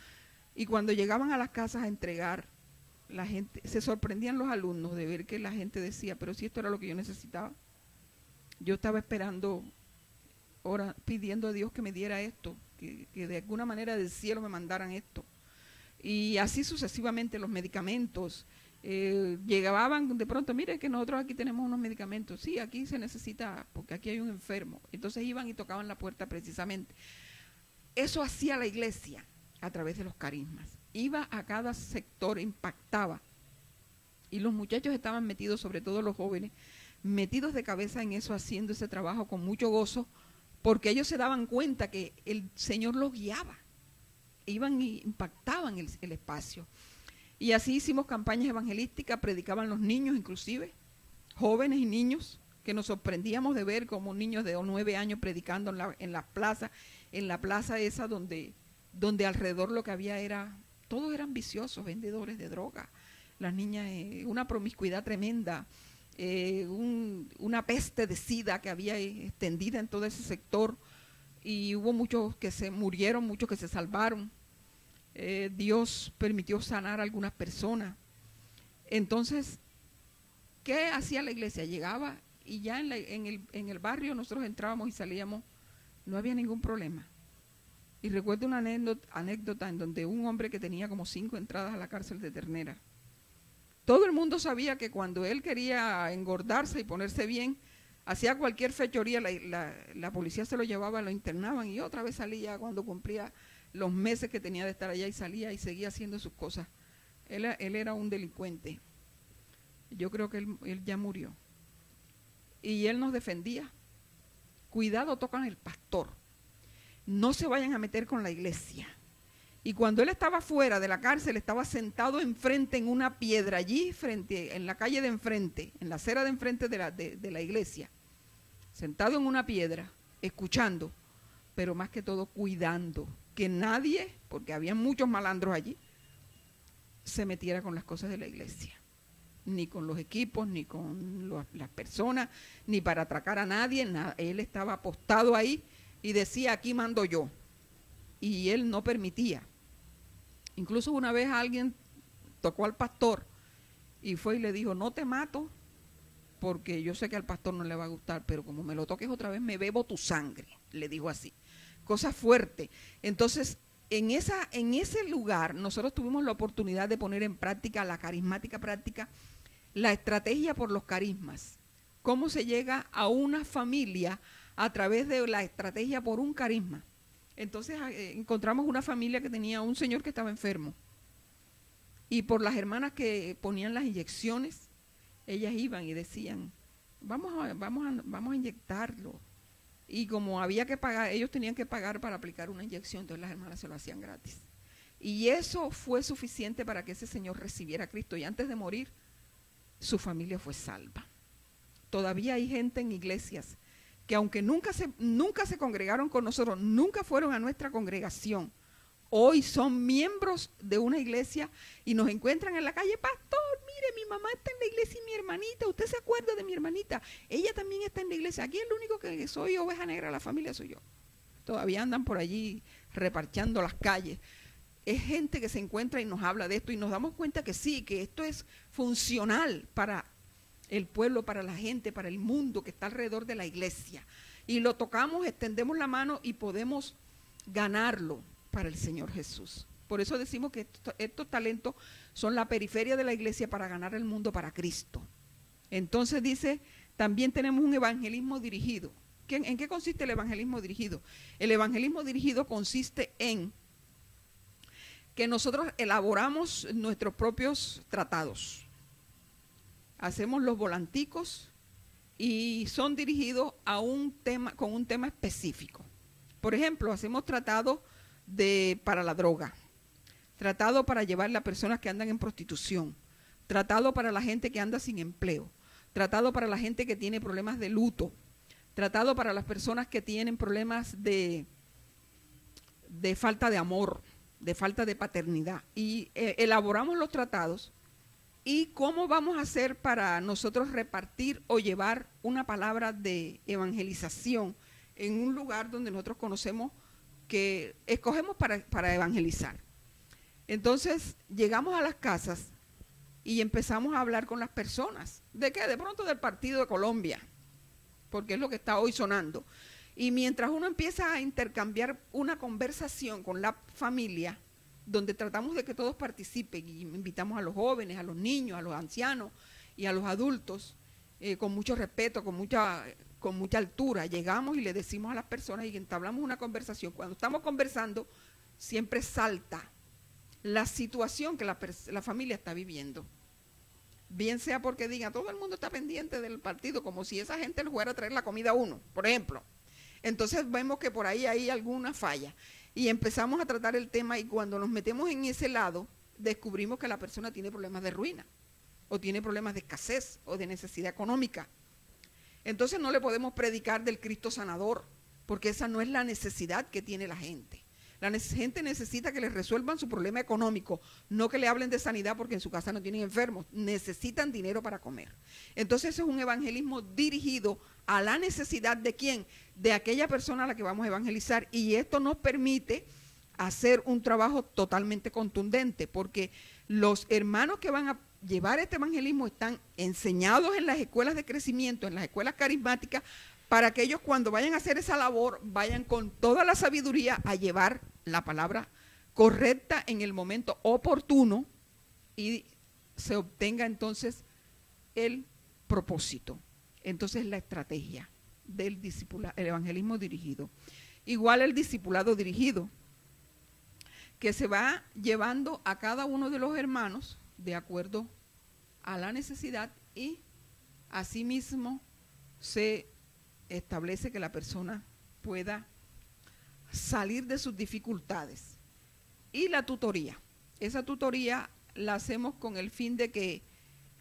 Y cuando llegaban a las casas a entregar, la gente, se sorprendían los alumnos de ver que la gente decía, pero si esto era lo que yo necesitaba. Yo estaba esperando, pidiendo a Dios que me diera esto, que de alguna manera del cielo me mandaran esto. Y así sucesivamente los medicamentos. Llegaban de pronto, mire que nosotros aquí tenemos unos medicamentos, sí, aquí se necesita, porque aquí hay un enfermo. Entonces iban y tocaban la puerta precisamente. Eso hacía la iglesia a través de los carismas. Iba a cada sector, impactaba. Y los muchachos estaban metidos, sobre todo los jóvenes, metidos de cabeza en eso, haciendo ese trabajo con mucho gozo, porque ellos se daban cuenta que el Señor los guiaba. Iban y impactaban el espacio. Y así hicimos campañas evangelísticas, predicaban los niños inclusive, jóvenes y niños, que nos sorprendíamos de ver como niños de 9 años predicando en la plaza esa donde alrededor lo que había todos eran viciosos, vendedores de droga, las niñas, una promiscuidad tremenda, una peste de sida que había extendida en todo ese sector, y hubo muchos que se murieron, muchos que se salvaron. Dios permitió sanar a algunas personas. Entonces, ¿qué hacía la iglesia? Llegaba y ya en el barrio nosotros entrábamos y salíamos, no había ningún problema. Y recuerdo una anécdota en donde un hombre que tenía como 5 entradas a la cárcel de Ternera, todo el mundo sabía que cuando él quería engordarse y ponerse bien, hacía cualquier fechoría, la policía se lo llevaba, lo internaban y otra vez salía cuando cumplía los meses que tenía de estar allá, y salía y seguía haciendo sus cosas. Él era un delincuente. Yo creo que él ya murió. Y él nos defendía. Cuidado, tocan el pastor. No se vayan a meter con la iglesia. Y cuando él estaba fuera de la cárcel, estaba sentado enfrente en una piedra, allí en la calle de enfrente, en la acera de enfrente de la iglesia, sentado en una piedra, escuchando, pero más que todo cuidando que nadie, porque había muchos malandros allí, se metiera con las cosas de la iglesia. ni con los equipos, ni con las personas, ni para atracar a nadie, nada. Él estaba apostado ahí y decía, aquí mando yo. Y él no permitía. Incluso una vez alguien tocó al pastor y fue y le dijo, no te mato, porque yo sé que al pastor no le va a gustar, pero como me lo toques otra vez, me bebo tu sangre, le dijo así. Cosa fuerte. Entonces, en ese lugar, nosotros tuvimos la oportunidad de poner en práctica, la carismática práctica, la estrategia por los carismas. Cómo se llega a una familia a través de la estrategia por un carisma. Entonces, encontramos una familia que tenía un señor que estaba enfermo. Y por las hermanas que ponían las inyecciones, ellas iban y decían, vamos a inyectarlo. Y como había que pagar, ellos tenían que pagar para aplicar una inyección, entonces las hermanas se lo hacían gratis. Y eso fue suficiente para que ese señor recibiera a Cristo. Y antes de morir, su familia fue salva. Todavía hay gente en iglesias que aunque nunca se congregaron con nosotros, nunca fueron a nuestra congregación, hoy son miembros de una iglesia y nos encuentran en la calle, pastor, mire, mi mamá está en la iglesia y mi hermanita, ¿usted se acuerda de mi hermanita? Ella también está en la iglesia. Aquí el único que soy oveja negra de la familia soy yo. Todavía andan por allí reparchando las calles. Es gente que se encuentra y nos habla de esto y nos damos cuenta que sí, que esto es funcional para el pueblo, para la gente, para el mundo que está alrededor de la iglesia. Y lo tocamos, extendemos la mano y podemos ganarlo para el Señor Jesús. Por eso decimos que estos talentos son la periferia de la iglesia para ganar el mundo para Cristo. Entonces dice, también tenemos un evangelismo dirigido. ¿En qué consiste el evangelismo dirigido? El evangelismo dirigido consiste en que nosotros elaboramos nuestros propios tratados. Hacemos los volanticos y son dirigidos a un tema, con un tema específico. Por ejemplo, hacemos tratados para la droga, tratado para llevar a personas que andan en prostitución, tratado para la gente que anda sin empleo, tratado para la gente que tiene problemas de luto, tratado para las personas que tienen problemas de falta de amor, de falta de paternidad. Y elaboramos los tratados. ¿Y cómo vamos a hacer para nosotros repartir o llevar una palabra de evangelización en un lugar donde nosotros conocemos que escogemos para evangelizar? Entonces llegamos a las casas y empezamos a hablar con las personas. ¿De qué? De pronto del partido de Colombia, porque es lo que está hoy sonando. Y mientras uno empieza a intercambiar una conversación con la familia, donde tratamos de que todos participen y invitamos a los jóvenes, a los niños, a los ancianos y a los adultos, con mucho respeto, con mucha altura, llegamos y le decimos a las personas y entablamos una conversación. Cuando estamos conversando, siempre salta la situación que la familia está viviendo. Bien sea porque diga, todo el mundo está pendiente del partido, como si esa gente le fuera a traer la comida a uno, por ejemplo. Entonces vemos que por ahí hay alguna falla. Y empezamos a tratar el tema y cuando nos metemos en ese lado, descubrimos que la persona tiene problemas de ruina, o tiene problemas de escasez, o de necesidad económica. Entonces no le podemos predicar del Cristo sanador, porque esa no es la necesidad que tiene la gente. La gente necesita que les resuelvan su problema económico, no que le hablen de sanidad porque en su casa no tienen enfermos, necesitan dinero para comer. Entonces eso es un evangelismo dirigido a la necesidad de ¿quién? De aquella persona a la que vamos a evangelizar, y esto nos permite hacer un trabajo totalmente contundente, porque los hermanos que van a llevar este evangelismo están enseñados en las escuelas de crecimiento, en las escuelas carismáticas, para que ellos cuando vayan a hacer esa labor, vayan con toda la sabiduría a llevar la palabra correcta en el momento oportuno y se obtenga entonces el propósito. Entonces la estrategia del el evangelismo dirigido. Igual el discipulado dirigido, que se va llevando a cada uno de los hermanos de acuerdo a la necesidad y asimismo se establece que la persona pueda salir de sus dificultades. Y la tutoría. Esa tutoría la hacemos con el fin de que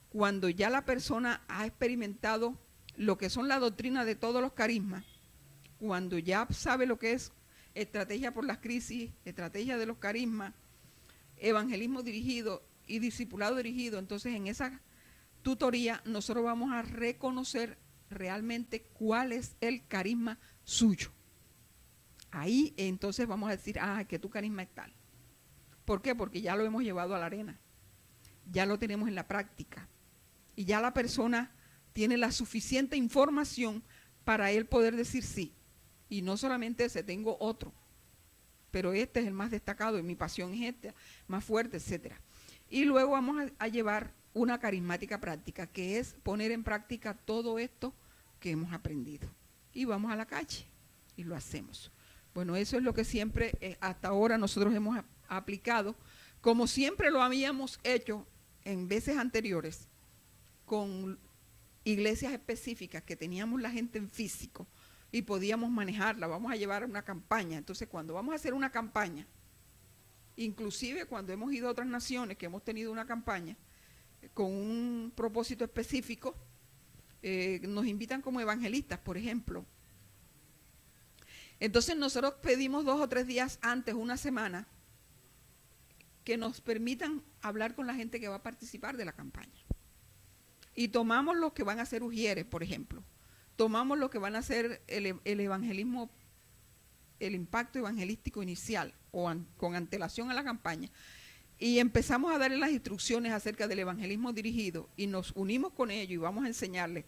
cuando ya la persona ha experimentado lo que son la doctrina de todos los carismas, cuando ya sabe lo que es estrategia por las crisis, estrategia de los carismas, evangelismo dirigido y discipulado dirigido, entonces en esa tutoría, nosotros vamos a reconocer realmente cuál es el carisma suyo. Ahí entonces vamos a decir, que tu carisma es tal. ¿Por qué? Porque ya lo hemos llevado a la arena, ya lo tenemos en la práctica y ya la persona tiene la suficiente información para él poder decir sí. Y no solamente ese, tengo otro, pero este es el más destacado y mi pasión es esta, más fuerte, etcétera. Y luego vamos a llevar una carismática práctica, que es poner en práctica todo esto que hemos aprendido. Y vamos a la calle y lo hacemos. Bueno, eso es lo que siempre hasta ahora nosotros hemos aplicado, como siempre lo habíamos hecho en veces anteriores, con iglesias específicas que teníamos la gente en físico y podíamos manejarla. Vamos a llevar una campaña. Entonces, cuando vamos a hacer una campaña, inclusive cuando hemos ido a otras naciones que hemos tenido una campaña con un propósito específico, nos invitan como evangelistas, por ejemplo. Entonces nosotros pedimos 2 o 3 días antes, una semana, que nos permitan hablar con la gente que va a participar de la campaña. Y tomamos los que van a ser ujieres, por ejemplo. Tomamos los que van a hacer el evangelismo, el impacto evangelístico inicial o con antelación a la campaña. Y empezamos a darles las instrucciones acerca del evangelismo dirigido y nos unimos con ellos y vamos a enseñarles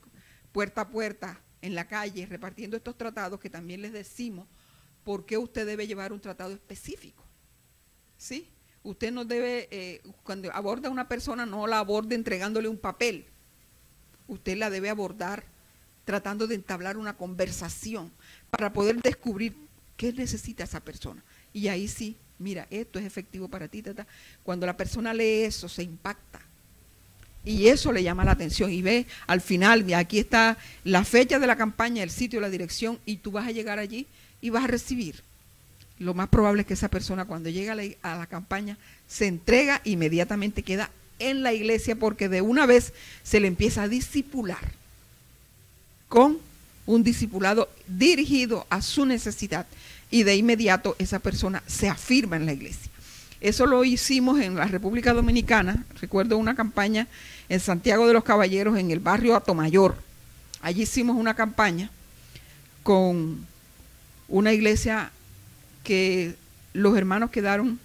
puerta a puerta en la calle, repartiendo estos tratados que también les decimos por qué usted debe llevar un tratado específico. ¿Sí? Usted no debe, cuando aborda a una persona, no la aborde entregándole un papel. Usted la debe abordar tratando de entablar una conversación para poder descubrir qué necesita esa persona. Y ahí sí, mira, esto es efectivo para ti, tata. Cuando la persona lee eso, se impacta. Y eso le llama la atención. Y ve, al final, aquí está la fecha de la campaña, el sitio, la dirección, y tú vas a llegar allí y vas a recibir. Lo más probable es que esa persona, cuando llega a la campaña, se entrega, inmediatamente queda en la iglesia, porque de una vez se le empieza a discipular con un discipulado dirigido a su necesidad. Y de inmediato esa persona se afirma en la iglesia. Eso lo hicimos en la República Dominicana. Recuerdo una campaña en Santiago de los Caballeros, en el barrio Atomayor. Allí hicimos una campaña con una iglesia que los hermanos quedaron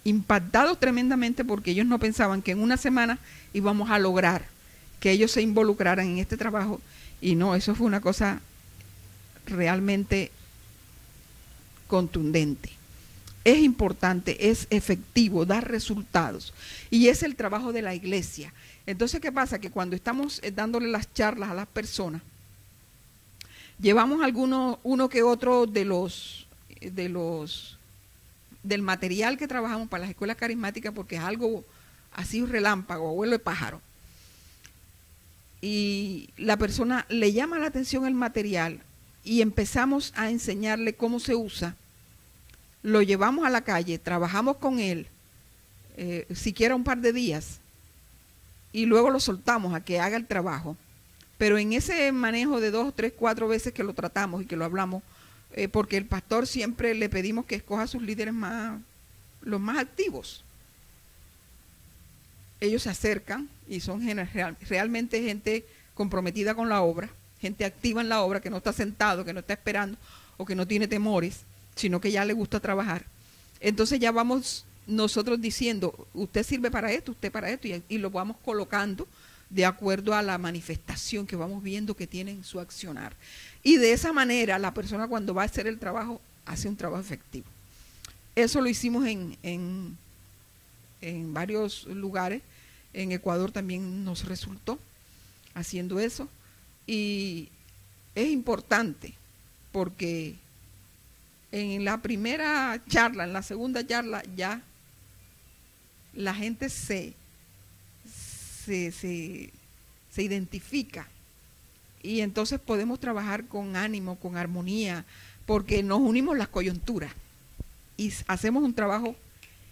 impactados tremendamente, porque ellos no pensaban que en una semana íbamos a lograr que ellos se involucraran en este trabajo. Y no, eso fue una cosa realmente contundente. Es importante, es efectivo, da resultados. Y es el trabajo de la iglesia. Entonces, ¿qué pasa? Que cuando estamos dándole las charlas a las personas, llevamos uno que otro del material que trabajamos para las escuelas carismáticas, porque es algo así relámpago, vuelo de pájaro. Y la persona le llama la atención el material y empezamos a enseñarle cómo se usa. Lo llevamos a la calle, trabajamos con él, siquiera un par de días, y luego lo soltamos a que haga el trabajo. Pero en ese manejo de 2, 3, 4 veces que lo tratamos y que lo hablamos, porque el pastor siempre le pedimos que escoja a sus líderes los más activos. Ellos se acercan y son realmente gente comprometida con la obra, gente activa en la obra, que no está sentado, que no está esperando o que no tiene temores, sino que ya le gusta trabajar. Entonces ya vamos nosotros diciendo, usted sirve para esto, usted para esto, y lo vamos colocando de acuerdo a la manifestación que vamos viendo que tiene en su accionar. Y de esa manera la persona, cuando va a hacer el trabajo, hace un trabajo efectivo. Eso lo hicimos en varios lugares. En Ecuador también nos resultó haciendo eso. Y es importante porque en la primera charla, en la segunda charla, ya la gente se identifica, y entonces podemos trabajar con ánimo, con armonía, porque nos unimos las coyunturas y hacemos un trabajo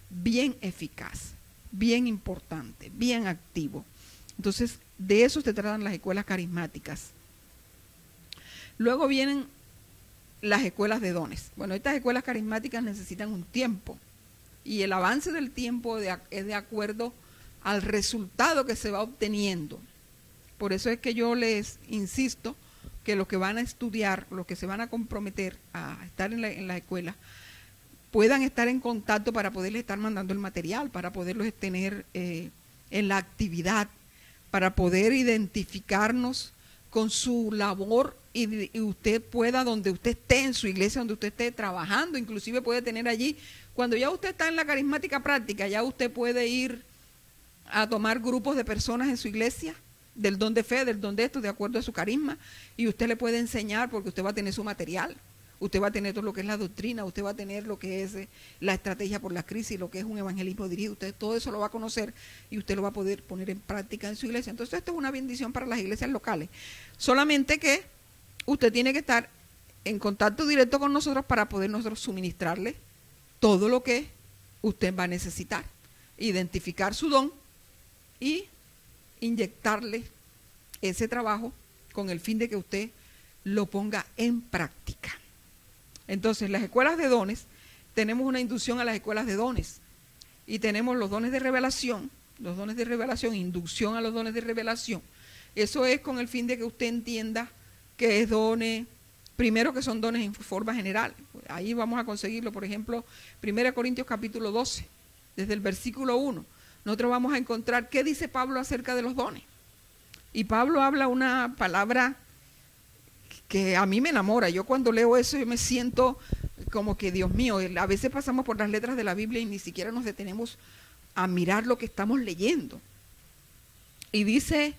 bien eficaz, bien importante, bien activo. Entonces, de eso se tratan las escuelas carismáticas. Luego vienen las escuelas de dones. Bueno, estas escuelas carismáticas necesitan un tiempo, y el avance del tiempo es de acuerdo al resultado que se va obteniendo. Por eso es que yo les insisto que los que van a estudiar, los que se van a comprometer a estar en la escuela, puedan estar en contacto para poderles estar mandando el material, para poderlos tener en la actividad, para poder identificarnos con su labor y usted pueda, donde usted esté, en su iglesia, donde usted esté trabajando, inclusive puede tener allí, cuando ya usted está en la carismática práctica, ya usted puede ir a tomar grupos de personas en su iglesia, del don de fe, del don de esto, de acuerdo a su carisma, y usted le puede enseñar porque usted va a tener su material. Usted va a tener todo lo que es la doctrina, usted va a tener lo que es la estrategia por la crisis, lo que es un evangelismo dirigido, usted todo eso lo va a conocer y usted lo va a poder poner en práctica en su iglesia. Entonces esto es una bendición para las iglesias locales. Solamente que usted tiene que estar en contacto directo con nosotros para poder nosotros suministrarle todo lo que usted va a necesitar, identificar su don y inyectarle ese trabajo con el fin de que usted lo ponga en práctica. Entonces, las escuelas de dones, tenemos una inducción a las escuelas de dones y tenemos los dones de revelación, inducción a los dones de revelación. Eso es con el fin de que usted entienda que es dones, primero que son dones en forma general. Ahí vamos a conseguirlo, por ejemplo, 1 Corintios capítulo 12, desde el versículo 1. Nosotros vamos a encontrar qué dice Pablo acerca de los dones. Y Pablo habla una palabra que a mí me enamora. Yo cuando leo eso yo me siento como que, Dios mío, a veces pasamos por las letras de la Biblia y ni siquiera nos detenemos a mirar lo que estamos leyendo. Y dice,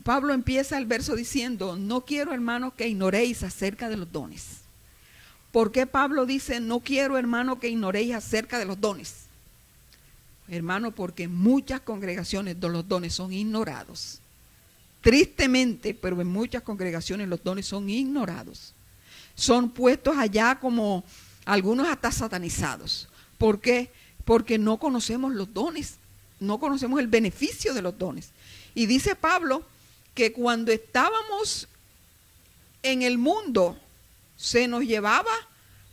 Pablo empieza el verso diciendo, no quiero, hermanos, que ignoréis acerca de los dones. ¿Por qué Pablo dice, no quiero, hermano, que ignoréis acerca de los dones? Hermano, porque en muchas congregaciones los dones son ignorados. Tristemente, pero en muchas congregaciones los dones son ignorados. Son puestos allá como algunos hasta satanizados. ¿Por qué? Porque no conocemos los dones, no conocemos el beneficio de los dones. Y dice Pablo que cuando estábamos en el mundo se nos llevaba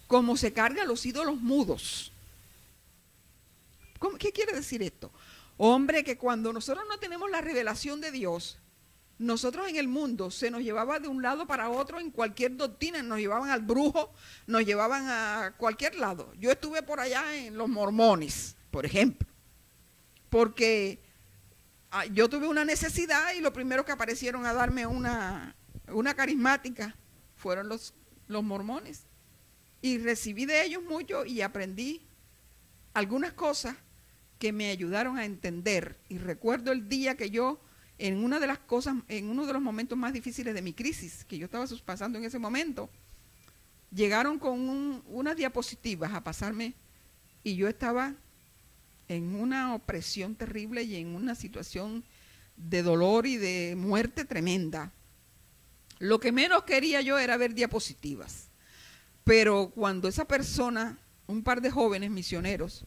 como se carga los ídolos mudos. ¿Qué quiere decir esto? Hombre, que cuando nosotros no tenemos la revelación de Dios, nosotros en el mundo se nos llevaba de un lado para otro en cualquier doctrina, nos llevaban al brujo, nos llevaban a cualquier lado. Yo estuve por allá en los mormones, por ejemplo, porque yo tuve una necesidad y lo primero que aparecieron a darme una carismática fueron los mormones. Y recibí de ellos mucho y aprendí algunas cosas que me ayudaron a entender. Y recuerdo el día que yo, en una de las cosas, en uno de los momentos más difíciles de mi crisis, que yo estaba pasando en ese momento, llegaron con unas diapositivas a pasarme y yo estaba en una opresión terrible y en una situación de dolor y de muerte tremenda. Lo que menos quería yo era ver diapositivas. Pero cuando esa persona, un par de jóvenes misioneros,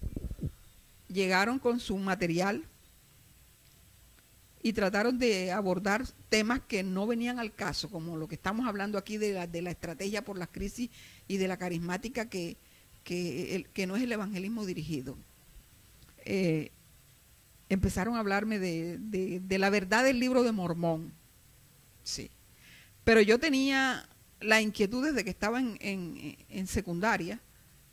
llegaron con su material y trataron de abordar temas que no venían al caso, como lo que estamos hablando aquí de la estrategia por las crisis y de la carismática que no es el evangelismo dirigido. Empezaron a hablarme de la verdad del libro de Mormón. Sí. Pero yo tenía la inquietud desde que estaba en secundaria,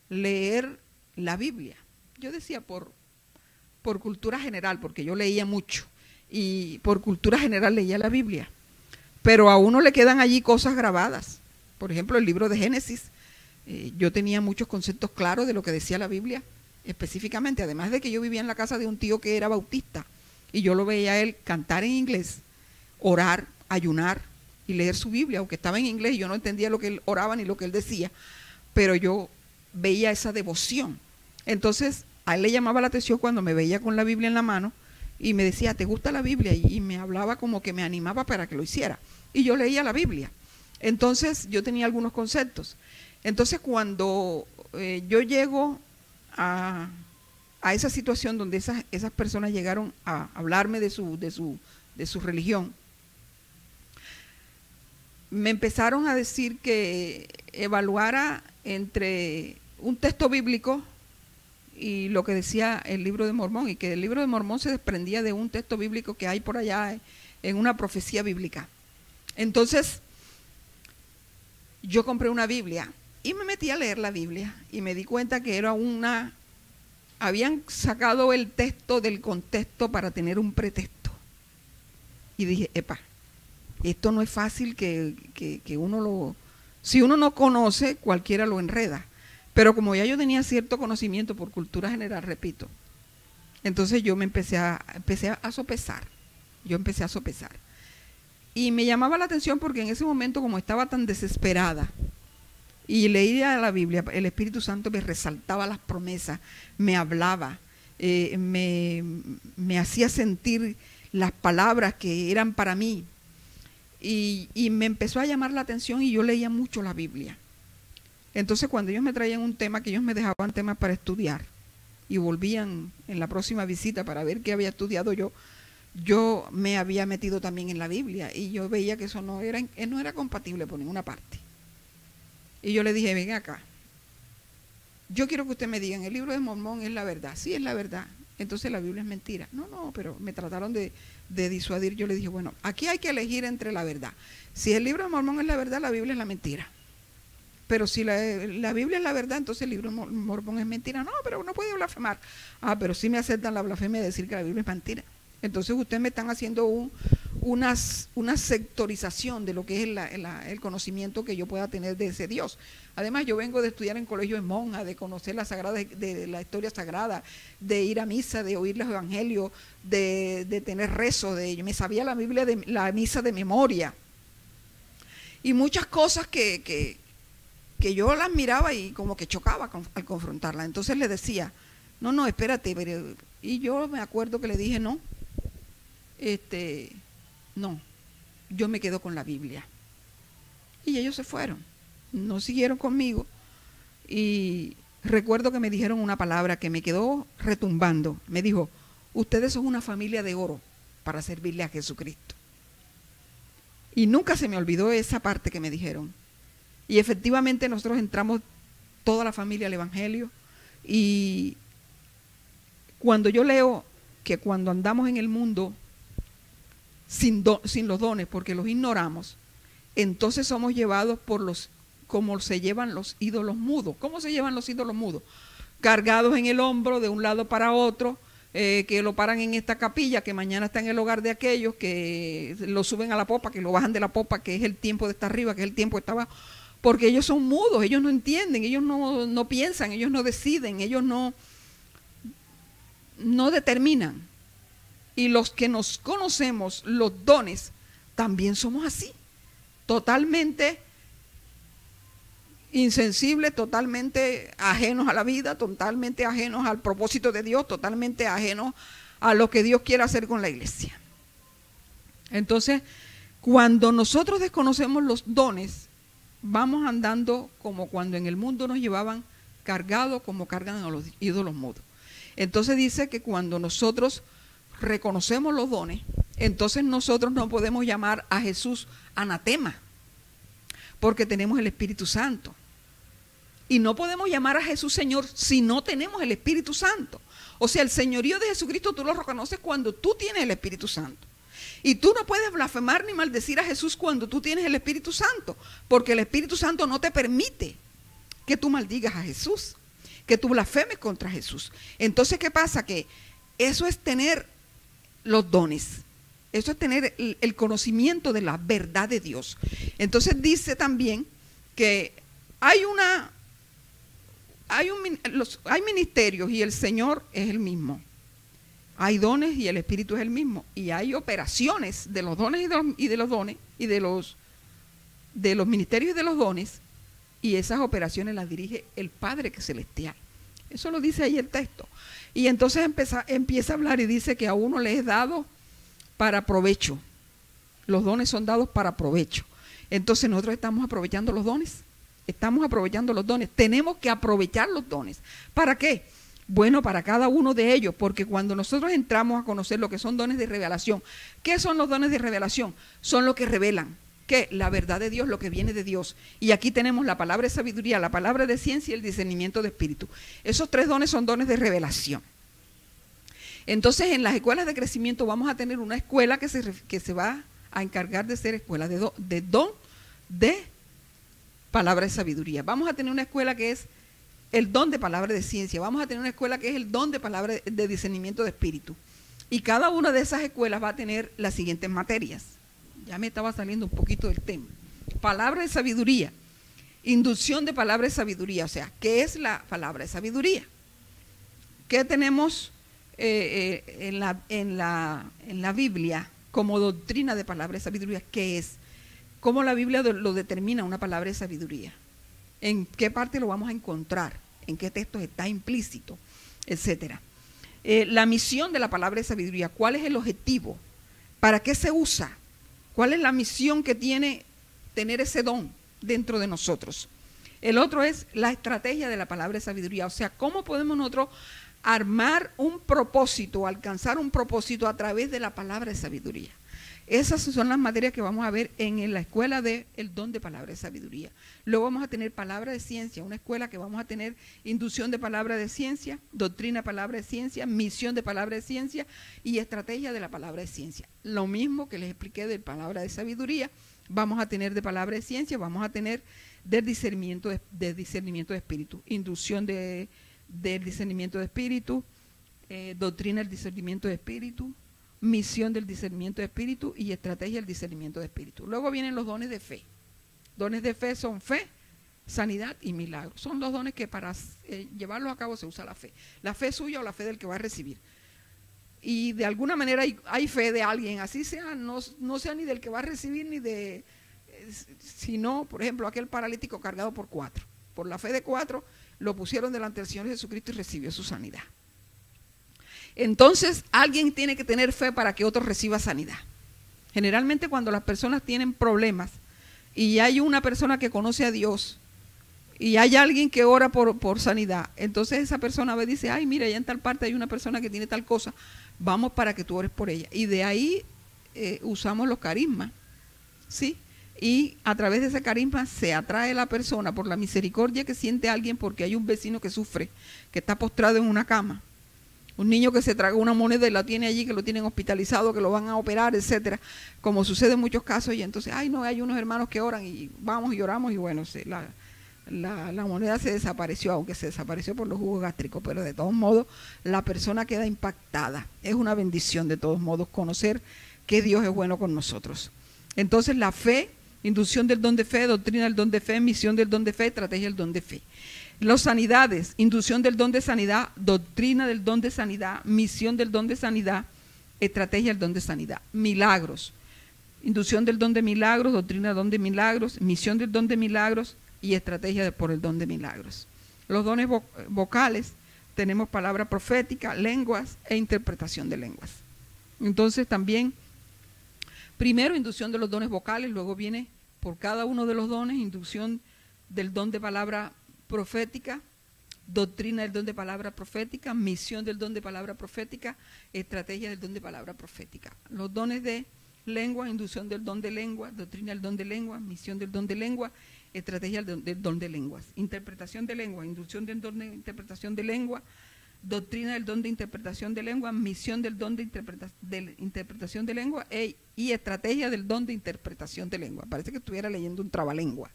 leer la Biblia. Yo decía por cultura general, porque yo leía mucho, y por cultura general leía la Biblia. Pero a uno le quedan allí cosas grabadas. Por ejemplo, el libro de Génesis, yo tenía muchos conceptos claros de lo que decía la Biblia, específicamente, además de que yo vivía en la casa de un tío que era bautista, y yo lo veía a él cantar en inglés, orar, ayunar y leer su Biblia, aunque estaba en inglés y yo no entendía lo que él oraba ni lo que él decía, pero yo veía esa devoción. Entonces, a él le llamaba la atención cuando me veía con la Biblia en la mano y me decía, ¿te gusta la Biblia? Y me hablaba como que me animaba para que lo hiciera. Y yo leía la Biblia. Entonces, yo tenía algunos conceptos. Entonces, cuando yo llego a esa situación donde esas personas llegaron a hablarme de su religión, me empezaron a decir que evaluara entre un texto bíblico y lo que decía el libro de Mormón, y que el libro de Mormón se desprendía de un texto bíblico que hay por allá en una profecía bíblica. Entonces, yo compré una Biblia y me metí a leer la Biblia y me di cuenta que era habían sacado el texto del contexto para tener un pretexto. Y dije, epa, esto no es fácil que uno si uno no conoce, cualquiera lo enreda. Pero como ya yo tenía cierto conocimiento por cultura general, repito, entonces yo empecé a sopesar. Yo empecé a sopesar. Y me llamaba la atención porque en ese momento, como estaba tan desesperada, y leía la Biblia, el Espíritu Santo me resaltaba las promesas, me hablaba, me hacía sentir las palabras que eran para mí. Y me empezó a llamar la atención y yo leía mucho la Biblia. Entonces cuando ellos me traían un tema, que ellos me dejaban temas para estudiar y volvían en la próxima visita para ver qué había estudiado yo me había metido también en la Biblia y yo veía que eso no era compatible por ninguna parte. Y yo le dije, ven acá, yo quiero que usted me diga, el libro de Mormón es la verdad. Sí, es la verdad. Entonces la Biblia es mentira. No, pero me trataron de disuadir. Yo le dije, bueno, aquí hay que elegir entre la verdad. Si el libro de Mormón es la verdad, la Biblia es la mentira. Pero si la Biblia es la verdad, entonces el libro de Mormón es mentira. No, pero no puede blasfemar. Ah, pero sí me aceptan la blasfemia de decir que la Biblia es mentira. Entonces ustedes me están haciendo una sectorización de lo que es el conocimiento que yo pueda tener de ese Dios. Además, yo vengo de estudiar en colegio de monjas, de conocer de la historia sagrada, de ir a misa, de oír los evangelios, de tener rezo, me sabía la Biblia, la misa de memoria. Y muchas cosas que yo las miraba y como que chocaba al confrontarlas. Entonces le decía, no, espérate. Y yo me acuerdo que le dije, no, yo me quedo con la Biblia. Y ellos se fueron, no siguieron conmigo. Y recuerdo que me dijeron una palabra que me quedó retumbando. Me dijo, ustedes son una familia de oro para servirle a Jesucristo. Y nunca se me olvidó esa parte que me dijeron. Y efectivamente nosotros entramos toda la familia al Evangelio. Y cuando yo leo que cuando andamos en el mundo sin los dones, porque los ignoramos, entonces somos llevados como se llevan los ídolos mudos. ¿Cómo se llevan los ídolos mudos? Cargados en el hombro de un lado para otro, que lo paran en esta capilla, que mañana está en el hogar de aquellos, que lo suben a la popa, que lo bajan de la popa, que es el tiempo de estar arriba, que es el tiempo de estar abajo, porque ellos son mudos, ellos no entienden, ellos no piensan, ellos no deciden, ellos no determinan. Y los que nos conocemos, los dones, también somos así, totalmente insensibles, totalmente ajenos a la vida, totalmente ajenos al propósito de Dios, totalmente ajenos a lo que Dios quiere hacer con la iglesia. Entonces, cuando nosotros desconocemos los dones, vamos andando como cuando en el mundo nos llevaban cargados, como cargan a los ídolos mudos. Entonces dice que cuando nosotros reconocemos los dones, entonces nosotros no podemos llamar a Jesús anatema, porque tenemos el Espíritu Santo. Y no podemos llamar a Jesús Señor si no tenemos el Espíritu Santo. O sea, el señorío de Jesucristo tú lo reconoces cuando tú tienes el Espíritu Santo. Y tú no puedes blasfemar ni maldecir a Jesús cuando tú tienes el Espíritu Santo, porque el Espíritu Santo no te permite que tú maldigas a Jesús, que tú blasfemes contra Jesús. Entonces, ¿qué pasa? Que eso es tener los dones, eso es tener el conocimiento de la verdad de Dios. Entonces dice también que hay ministerios y el Señor es el mismo. Hay dones y el Espíritu es el mismo. Y hay operaciones de los dones y de los dones y de los ministerios y de los dones, y esas operaciones las dirige el Padre que es celestial. Eso lo dice ahí el texto. Y entonces empieza a hablar y dice que a uno le es dado para provecho. Los dones son dados para provecho. Entonces nosotros estamos aprovechando los dones. Estamos aprovechando los dones. Tenemos que aprovechar los dones. ¿Para qué? Bueno, para cada uno de ellos, porque cuando nosotros entramos a conocer lo que son dones de revelación, ¿qué son los dones de revelación? Son los que revelan, ¿qué? La verdad de Dios, lo que viene de Dios. Y aquí tenemos la palabra de sabiduría, la palabra de ciencia y el discernimiento de espíritu. Esos tres dones son dones de revelación. Entonces, en las escuelas de crecimiento vamos a tener una escuela que se va a encargar de ser escuela de don de palabra de sabiduría. Vamos a tener una escuela que es el don de palabra de ciencia. Vamos a tener una escuela que es el don de palabra de discernimiento de espíritu. Y cada una de esas escuelas va a tener las siguientes materias. Ya me estaba saliendo un poquito del tema. Palabra de sabiduría, inducción de palabra de sabiduría. O sea, ¿qué es la palabra de sabiduría? ¿Qué tenemos en la Biblia como doctrina de palabra de sabiduría? ¿Qué es? ¿Cómo la Biblia lo determina una palabra de sabiduría? ¿En qué parte lo vamos a encontrar? ¿En qué textos está implícito? Etcétera. La misión de la palabra de sabiduría. ¿Cuál es el objetivo? ¿Para qué se usa? ¿Cuál es la misión que tiene tener ese don dentro de nosotros? El otro es la estrategia de la palabra de sabiduría. O sea, ¿cómo podemos nosotros armar un propósito, alcanzar un propósito a través de la palabra de sabiduría? Esas son las materias que vamos a ver en la escuela del don de palabra de sabiduría. Luego vamos a tener palabra de ciencia, una escuela que vamos a tener inducción de palabra de ciencia, doctrina de palabra de ciencia, misión de palabra de ciencia y estrategia de la palabra de ciencia. Lo mismo que les expliqué de palabra de sabiduría, vamos a tener de palabra de ciencia, vamos a tener del discernimiento de espíritu, inducción del discernimiento de espíritu, doctrina del discernimiento de espíritu, misión del discernimiento de espíritu y estrategia del discernimiento de espíritu. Luego vienen los dones de fe. Dones de fe son fe, sanidad y milagro. Son los dones que para llevarlos a cabo se usa la fe. La fe suya o la fe del que va a recibir. Y de alguna manera hay fe de alguien, así sea, no sea ni del que va a recibir ni de, sino, por ejemplo, aquel paralítico cargado por 4. Por la fe de 4 lo pusieron delante del Señor Jesucristo y recibió su sanidad. Entonces, alguien tiene que tener fe para que otro reciba sanidad. Generalmente cuando las personas tienen problemas y hay una persona que conoce a Dios y hay alguien que ora por sanidad, entonces esa persona ve y dice, ay, mira, allá en tal parte hay una persona que tiene tal cosa, vamos para que tú ores por ella. Y de ahí usamos los carismas, ¿sí? Y a través de ese carisma se atrae la persona por la misericordia que siente alguien porque hay un vecino que sufre, que está postrado en una cama. Un niño que se tragó una moneda y la tiene allí, que lo tienen hospitalizado, que lo van a operar, etcétera, como sucede en muchos casos. Y entonces, ay, no, hay unos hermanos que oran y vamos y oramos y bueno, la moneda se desapareció, aunque se desapareció por los jugos gástricos, pero de todos modos la persona queda impactada. Es una bendición de todos modos conocer que Dios es bueno con nosotros. Entonces la fe, inducción del don de fe, doctrina del don de fe, misión del don de fe, estrategia del don de fe. Las sanidades, inducción del don de sanidad, doctrina del don de sanidad, misión del don de sanidad, estrategia del don de sanidad. Milagros, inducción del don de milagros, doctrina del don de milagros, misión del don de milagros y estrategia por el don de milagros. Los dones vocales, tenemos palabra profética, lenguas e interpretación de lenguas. Entonces también, primero inducción de los dones vocales, luego viene por cada uno de los dones, inducción del don de palabra profética, doctrina del don de palabra profética, misión del don de palabra profética, estrategia del don de palabra profética. Los dones de lengua, inducción del don de lengua, doctrina del don de lengua, misión del don de lengua, estrategia del don de lenguas. Interpretación de lengua, inducción del don de interpretación de lengua, doctrina del don de interpretación de lengua, misión del don de interpretación de lengua y estrategia del don de interpretación de lengua. Parece que estuviera leyendo un trabalengua.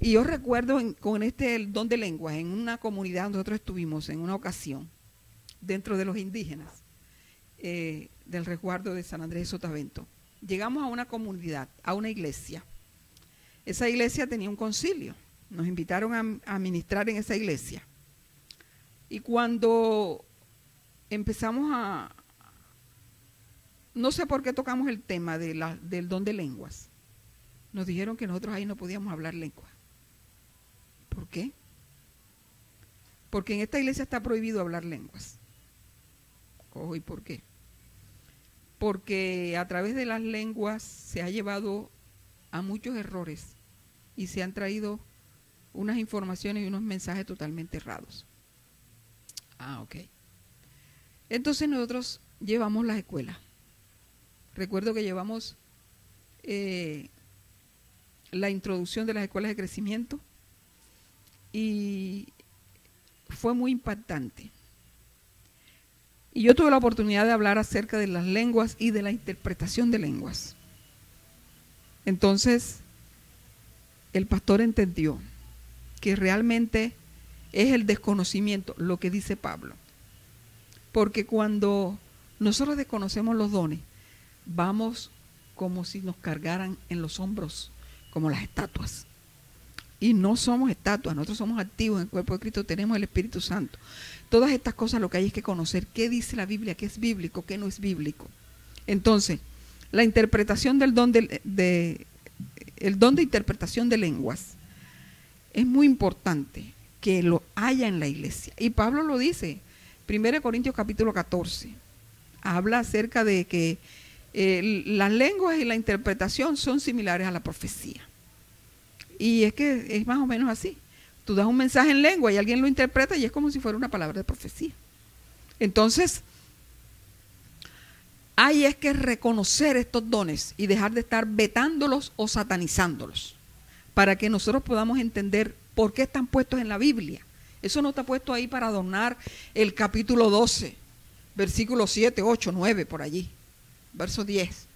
Y yo recuerdo con el don de lenguas, en una comunidad nosotros estuvimos en una ocasión, dentro de los indígenas, del resguardo de San Andrés de Sotavento. Llegamos a una comunidad, a una iglesia. Esa iglesia tenía un concilio. Nos invitaron a ministrar en esa iglesia. Y cuando empezamos no sé por qué tocamos el tema del don de lenguas. Nos dijeron que nosotros ahí no podíamos hablar lengua. ¿Por qué? Porque en esta iglesia está prohibido hablar lenguas. ¿Y por qué? Porque a través de las lenguas se ha llevado a muchos errores y se han traído unas informaciones y unos mensajes totalmente errados. Ok. Entonces nosotros llevamos las escuelas. Recuerdo que llevamos la introducción de las escuelas de crecimiento y fue muy impactante. Y yo tuve la oportunidad de hablar acerca de las lenguas y de la interpretación de lenguas. Entonces, el pastor entendió que realmente es el desconocimiento, lo que dice Pablo. Porque cuando nosotros desconocemos los dones, vamos como si nos cargaran en los hombros, como las estatuas. Y no somos estatuas, nosotros somos activos en el cuerpo de Cristo, tenemos el Espíritu Santo. Todas estas cosas lo que hay es que conocer qué dice la Biblia, qué es bíblico, qué no es bíblico. Entonces, la interpretación del don el don de interpretación de lenguas es muy importante que lo haya en la iglesia. Y Pablo lo dice, 1 Corintios capítulo 14, habla acerca de que las lenguas y la interpretación son similares a la profecía. Y es que es más o menos así. Tú das un mensaje en lengua y alguien lo interpreta y es como si fuera una palabra de profecía. Entonces, hay es que reconocer estos dones y dejar de estar vetándolos o satanizándolos, para que nosotros podamos entender por qué están puestos en la Biblia. Eso no está puesto ahí para adornar el capítulo 12, versículos 7, 8, 9, por allí, verso 10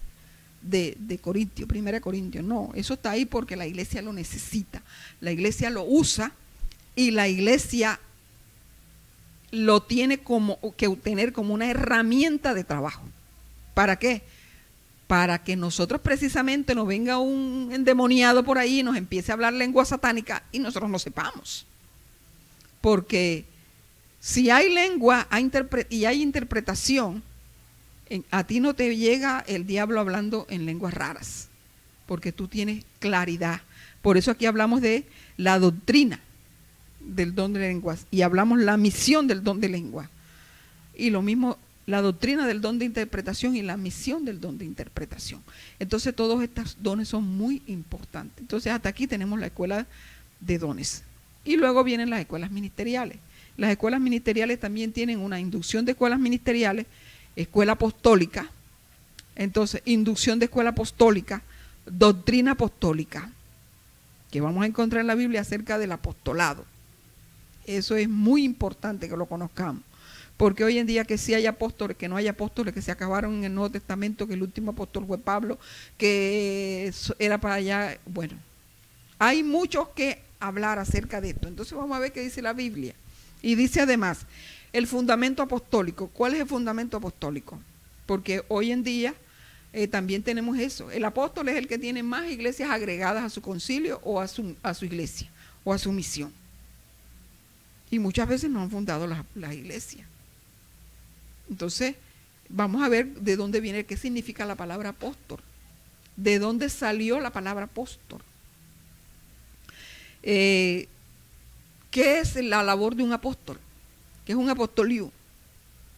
de Corintios, 1 Corintios. No, eso está ahí porque la iglesia lo necesita. La iglesia lo usa y la iglesia lo tiene que tener como una herramienta de trabajo. ¿Para qué? Para que nosotros precisamente nos venga un endemoniado por ahí y nos empiece a hablar lengua satánica y nosotros no sepamos. Porque si hay lengua y hay interpretación, a ti no te llega el diablo hablando en lenguas raras, porque tú tienes claridad. Por eso aquí hablamos de la doctrina del don de lenguas y hablamos la misión del don de lengua. Y lo mismo, la doctrina del don de interpretación y la misión del don de interpretación. Entonces todos estos dones son muy importantes. Entonces hasta aquí tenemos la escuela de dones. Y luego vienen las escuelas ministeriales. Las escuelas ministeriales también tienen una inducción de escuelas ministeriales, escuela apostólica, entonces inducción de escuela apostólica, doctrina apostólica, que vamos a encontrar en la Biblia acerca del apostolado. Eso es muy importante que lo conozcamos, porque hoy en día que sí hay apóstoles, que no hay apóstoles, que se acabaron en el Nuevo Testamento, que el último apóstol fue Pablo, que era para allá. Bueno, hay mucho que hablar acerca de esto. Entonces vamos a ver qué dice la Biblia. Y dice además, el fundamento apostólico. ¿Cuál es el fundamento apostólico? Porque hoy en día también tenemos eso. El apóstol es el que tiene más iglesias agregadas a su concilio o a su iglesia o a su misión. Y muchas veces no han fundado las iglesias. Entonces, vamos a ver de dónde viene, qué significa la palabra apóstol. De dónde salió la palabra apóstol. ¿Qué es la labor de un apóstol? ¿Qué es un apostolio?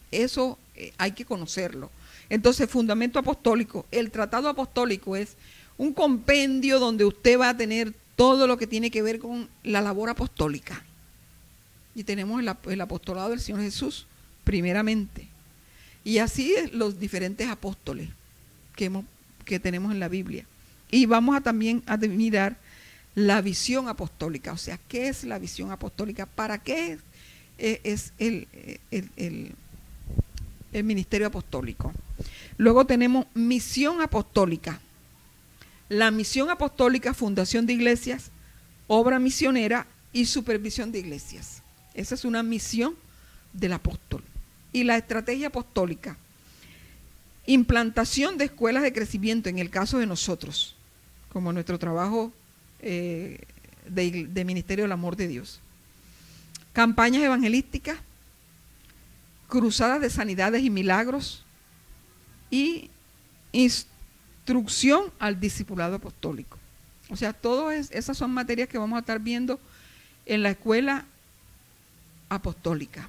Eso hay que conocerlo. Entonces, fundamento apostólico. El tratado apostólico es un compendio donde usted va a tener todo lo que tiene que ver con la labor apostólica. Y tenemos el apostolado del Señor Jesús, primeramente. Y así es los diferentes apóstoles que tenemos en la Biblia. Y vamos también a mirar la visión apostólica. O sea, ¿qué es la visión apostólica? ¿Para qué es el ministerio apostólico? Luego tenemos misión apostólica. La misión apostólica, fundación de iglesias, obra misionera y supervisión de iglesias. Esa es una misión del apóstol. Y la estrategia apostólica, implantación de escuelas de crecimiento en el caso de nosotros, como nuestro trabajo de Ministerio del Amor de Dios. Campañas evangelísticas, cruzadas de sanidades y milagros y instrucción al discipulado apostólico. O sea, todas esas son materias que vamos a estar viendo en la escuela apostólica.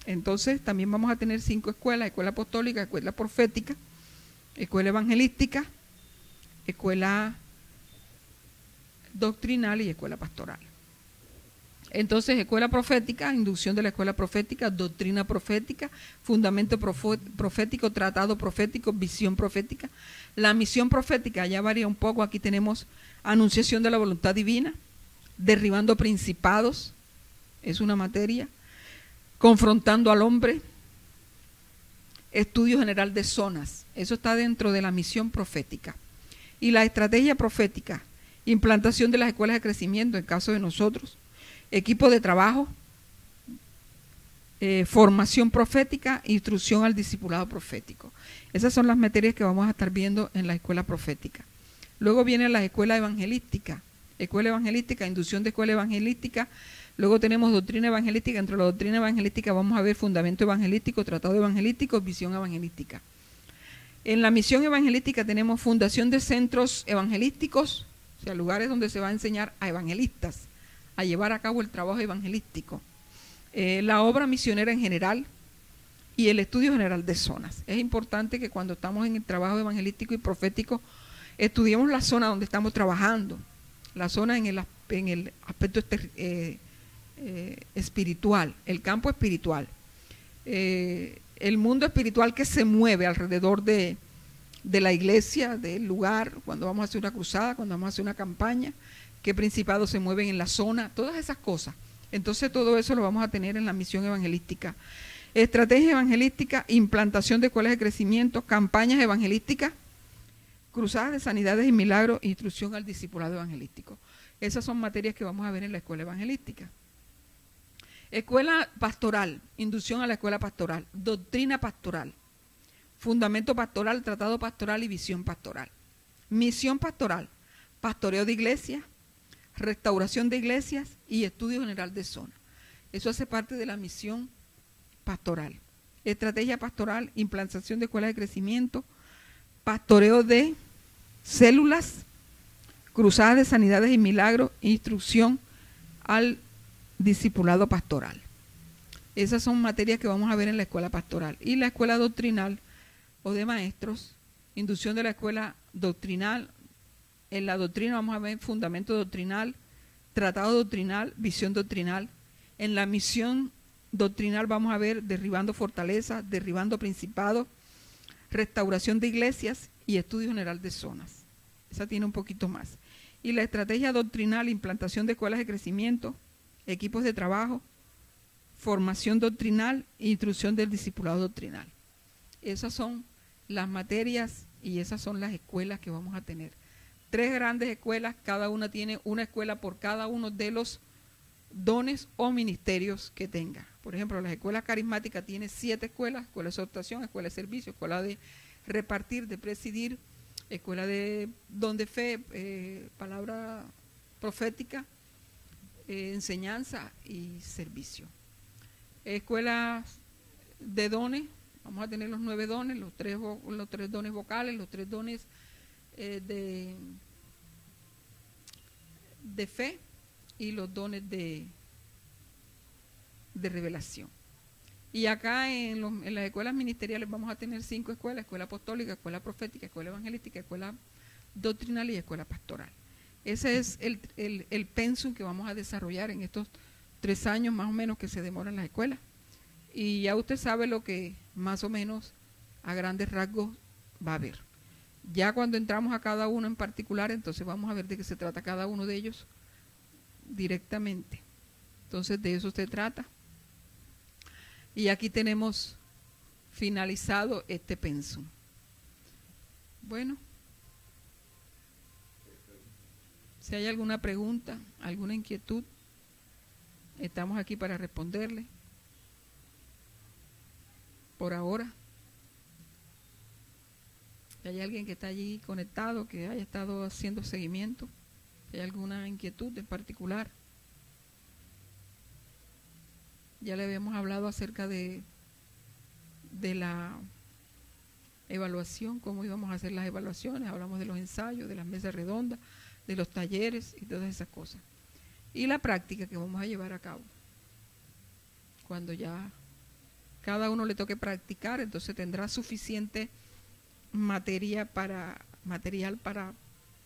Entonces también vamos a tener 5 escuelas: escuela apostólica, escuela profética, escuela evangelística, escuela doctrinal y escuela pastoral. Entonces, escuela profética, inducción de la escuela profética, doctrina profética, fundamento profético, tratado profético, visión profética. La misión profética ya varía un poco. Aquí tenemos anunciación de la voluntad divina, derribando principados, es una materia, confrontando al hombre, estudio general de zonas. Eso está dentro de la misión profética. Y la estrategia profética, implantación de las escuelas de crecimiento, en caso de nosotros, equipo de trabajo, formación profética, instrucción al discipulado profético. Esas son las materias que vamos a estar viendo en la escuela profética. Luego viene la escuela evangelística, inducción de escuela evangelística. Luego tenemos doctrina evangelística. Entre la doctrina evangelística vamos a ver fundamento evangelístico, tratado evangelístico, visión evangelística. En la misión evangelística tenemos fundación de centros evangelísticos, o sea, lugares donde se va a enseñar a evangelistas a llevar a cabo el trabajo evangelístico. La obra misionera en general y el estudio general de zonas. Es importante que cuando estamos en el trabajo evangelístico y profético estudiemos la zona donde estamos trabajando, la zona en el aspecto espiritual, el campo espiritual, el mundo espiritual que se mueve alrededor de la iglesia, del lugar, cuando vamos a hacer una cruzada, cuando vamos a hacer una campaña, qué principados se mueven en la zona, todas esas cosas. Entonces todo eso lo vamos a tener en la misión evangelística. Estrategia evangelística, implantación de escuelas de crecimiento, campañas evangelísticas, cruzadas de sanidades y milagros, instrucción al discipulado evangelístico. Esas son materias que vamos a ver en la escuela evangelística. Escuela pastoral, inducción a la escuela pastoral, doctrina pastoral, fundamento pastoral, tratado pastoral y visión pastoral. Misión pastoral, pastoreo de iglesias, restauración de iglesias y estudio general de zona. Eso hace parte de la misión pastoral. Estrategia pastoral, implantación de escuelas de crecimiento, pastoreo de células, cruzadas de sanidades y milagros, instrucción al discipulado pastoral. Esas son materias que vamos a ver en la escuela pastoral. Y la escuela doctrinal o de maestros, inducción de la escuela doctrinal. En la doctrina vamos a ver fundamento doctrinal, tratado doctrinal, visión doctrinal. En la misión doctrinal vamos a ver derribando fortalezas, derribando principados, restauración de iglesias y estudio general de zonas. Esa tiene un poquito más. Y la estrategia doctrinal, implantación de escuelas de crecimiento, equipos de trabajo, formación doctrinal e instrucción del discipulado doctrinal. Esas son las materias y esas son las escuelas que vamos a tener. 3 grandes escuelas, cada una tiene una escuela por cada uno de los dones o ministerios que tenga. Por ejemplo, la escuela carismática tiene 7 escuelas: escuela de exhortación, escuela de servicio, escuela de repartir, de presidir, escuela de don de fe, palabra profética, enseñanza y servicio. Escuela de dones, vamos a tener los 9 dones, los tres dones vocales, los 3 dones de fe y los dones de revelación. Y acá en las escuelas ministeriales vamos a tener 5 escuelas: escuela apostólica, escuela profética, escuela evangelística, escuela doctrinal y escuela pastoral. Ese es el pensum que vamos a desarrollar en estos 3 años más o menos que se demoran las escuelas. Y ya usted sabe lo que más o menos a grandes rasgos va a haber. Ya cuando entramos a cada uno en particular, entonces vamos a ver de qué se trata cada uno de ellos directamente. Entonces de eso se trata. Y aquí tenemos finalizado este pensum. Bueno, si hay alguna pregunta, alguna inquietud, estamos aquí para responderle. Por ahora, si hay alguien que está allí conectado, que haya estado haciendo seguimiento, si hay alguna inquietud en particular. Ya le habíamos hablado acerca de la evaluación, cómo íbamos a hacer las evaluaciones, hablamos de los ensayos, de las mesas redondas, de los talleres y todas esas cosas. Y la práctica que vamos a llevar a cabo. Cuando ya cada uno le toque practicar, entonces tendrá suficiente material para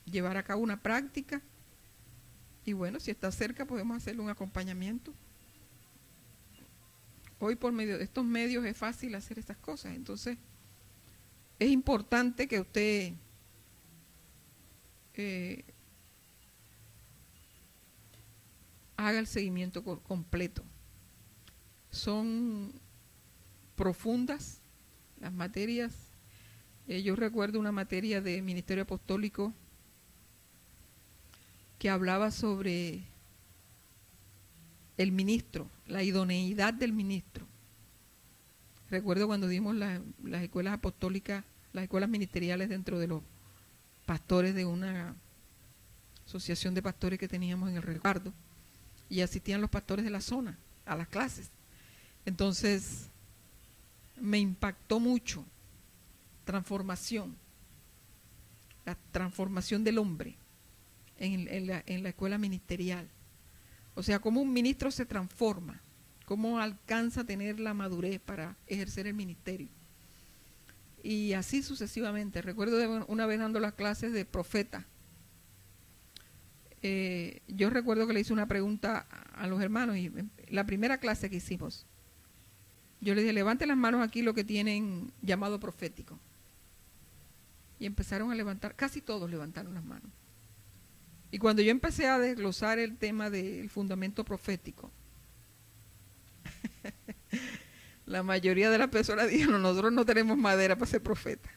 llevar a cabo una práctica. Y bueno, si está cerca podemos hacerle un acompañamiento. Hoy por medio de estos medios es fácil hacer estas cosas. Entonces es importante que usted haga el seguimiento completo. Son profundas, las materias. Yo recuerdo una materia de Ministerio Apostólico que hablaba sobre el ministro, la idoneidad del ministro. Recuerdo cuando dimos las escuelas apostólicas, las escuelas ministeriales dentro de los pastores de una asociación de pastores que teníamos en el resguardo, y asistían los pastores de la zona a las clases. Entonces me impactó mucho la transformación del hombre en la escuela ministerial. O sea, cómo un ministro se transforma, cómo alcanza a tener la madurez para ejercer el ministerio. Y así sucesivamente. Recuerdo una vez dando las clases de profeta. Yo recuerdo que le hice una pregunta a los hermanos, y la primera clase que hicimos, yo les dije, levanten las manos aquí lo que tienen llamado profético. Y empezaron a levantar, casi todos levantaron las manos. Y cuando yo empecé a desglosar el tema del fundamento profético, la mayoría de las personas dijeron, nosotros no tenemos madera para ser profeta.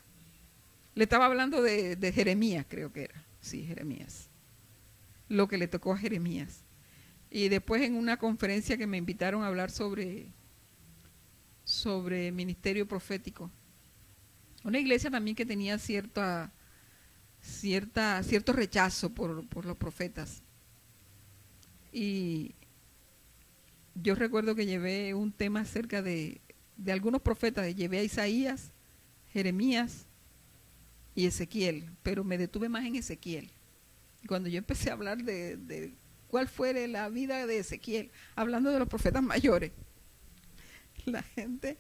Le estaba hablando de Jeremías, creo que era. Sí, Jeremías. Lo que le tocó a Jeremías. Y después en una conferencia que me invitaron a hablar sobre ministerio profético. Una iglesia también que tenía cierto rechazo por los profetas. Y yo recuerdo que llevé un tema acerca de algunos profetas, llevé a Isaías, Jeremías y Ezequiel, pero me detuve más en Ezequiel. Y cuando yo empecé a hablar de cuál fue la vida de Ezequiel, hablando de los profetas mayores, la gente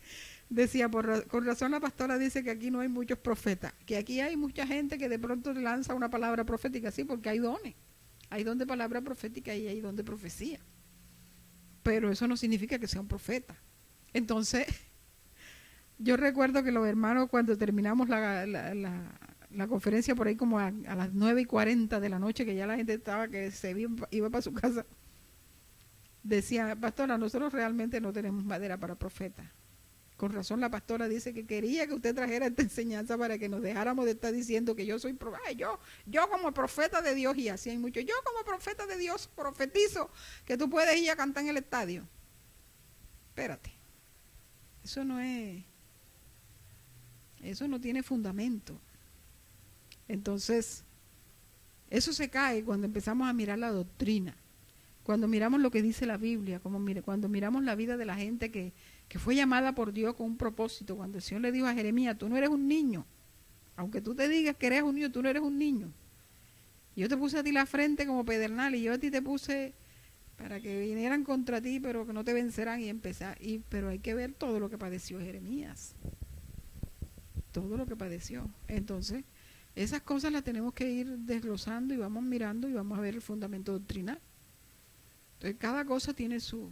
decía, con razón la pastora dice que aquí no hay muchos profetas, que aquí hay mucha gente que de pronto lanza una palabra profética, sí, porque hay dones. Hay don de palabra profética y hay don de profecía. Pero eso no significa que sea un profeta. Entonces, yo recuerdo que los hermanos, cuando terminamos la conferencia por ahí como a las 9:40 de la noche, que ya la gente estaba que se iba para su casa, decía, pastora, nosotros realmente no tenemos madera para profeta. Con razón la pastora dice que quería que usted trajera esta enseñanza para que nos dejáramos de estar diciendo que yo soy yo como profeta de Dios, y así hay muchos, yo como profeta de Dios profetizo que tú puedes ir a cantar en el estadio. Espérate, eso no tiene fundamento. Entonces, eso se cae cuando empezamos a mirar la doctrina, cuando miramos lo que dice la Biblia, cuando miramos la vida de la gente que fue llamada por Dios con un propósito. Cuando el Señor le dijo a Jeremías, tú no eres un niño, aunque tú te digas que eres un niño, tú no eres un niño. Yo te puse a ti la frente como pedernal, y yo a ti te puse para que vinieran contra ti, pero que no te vencerán, pero hay que ver todo lo que padeció Jeremías, todo lo que padeció. Entonces, esas cosas las tenemos que ir desglosando y vamos mirando y vamos a ver el fundamento doctrinal. Entonces, cada cosa tiene su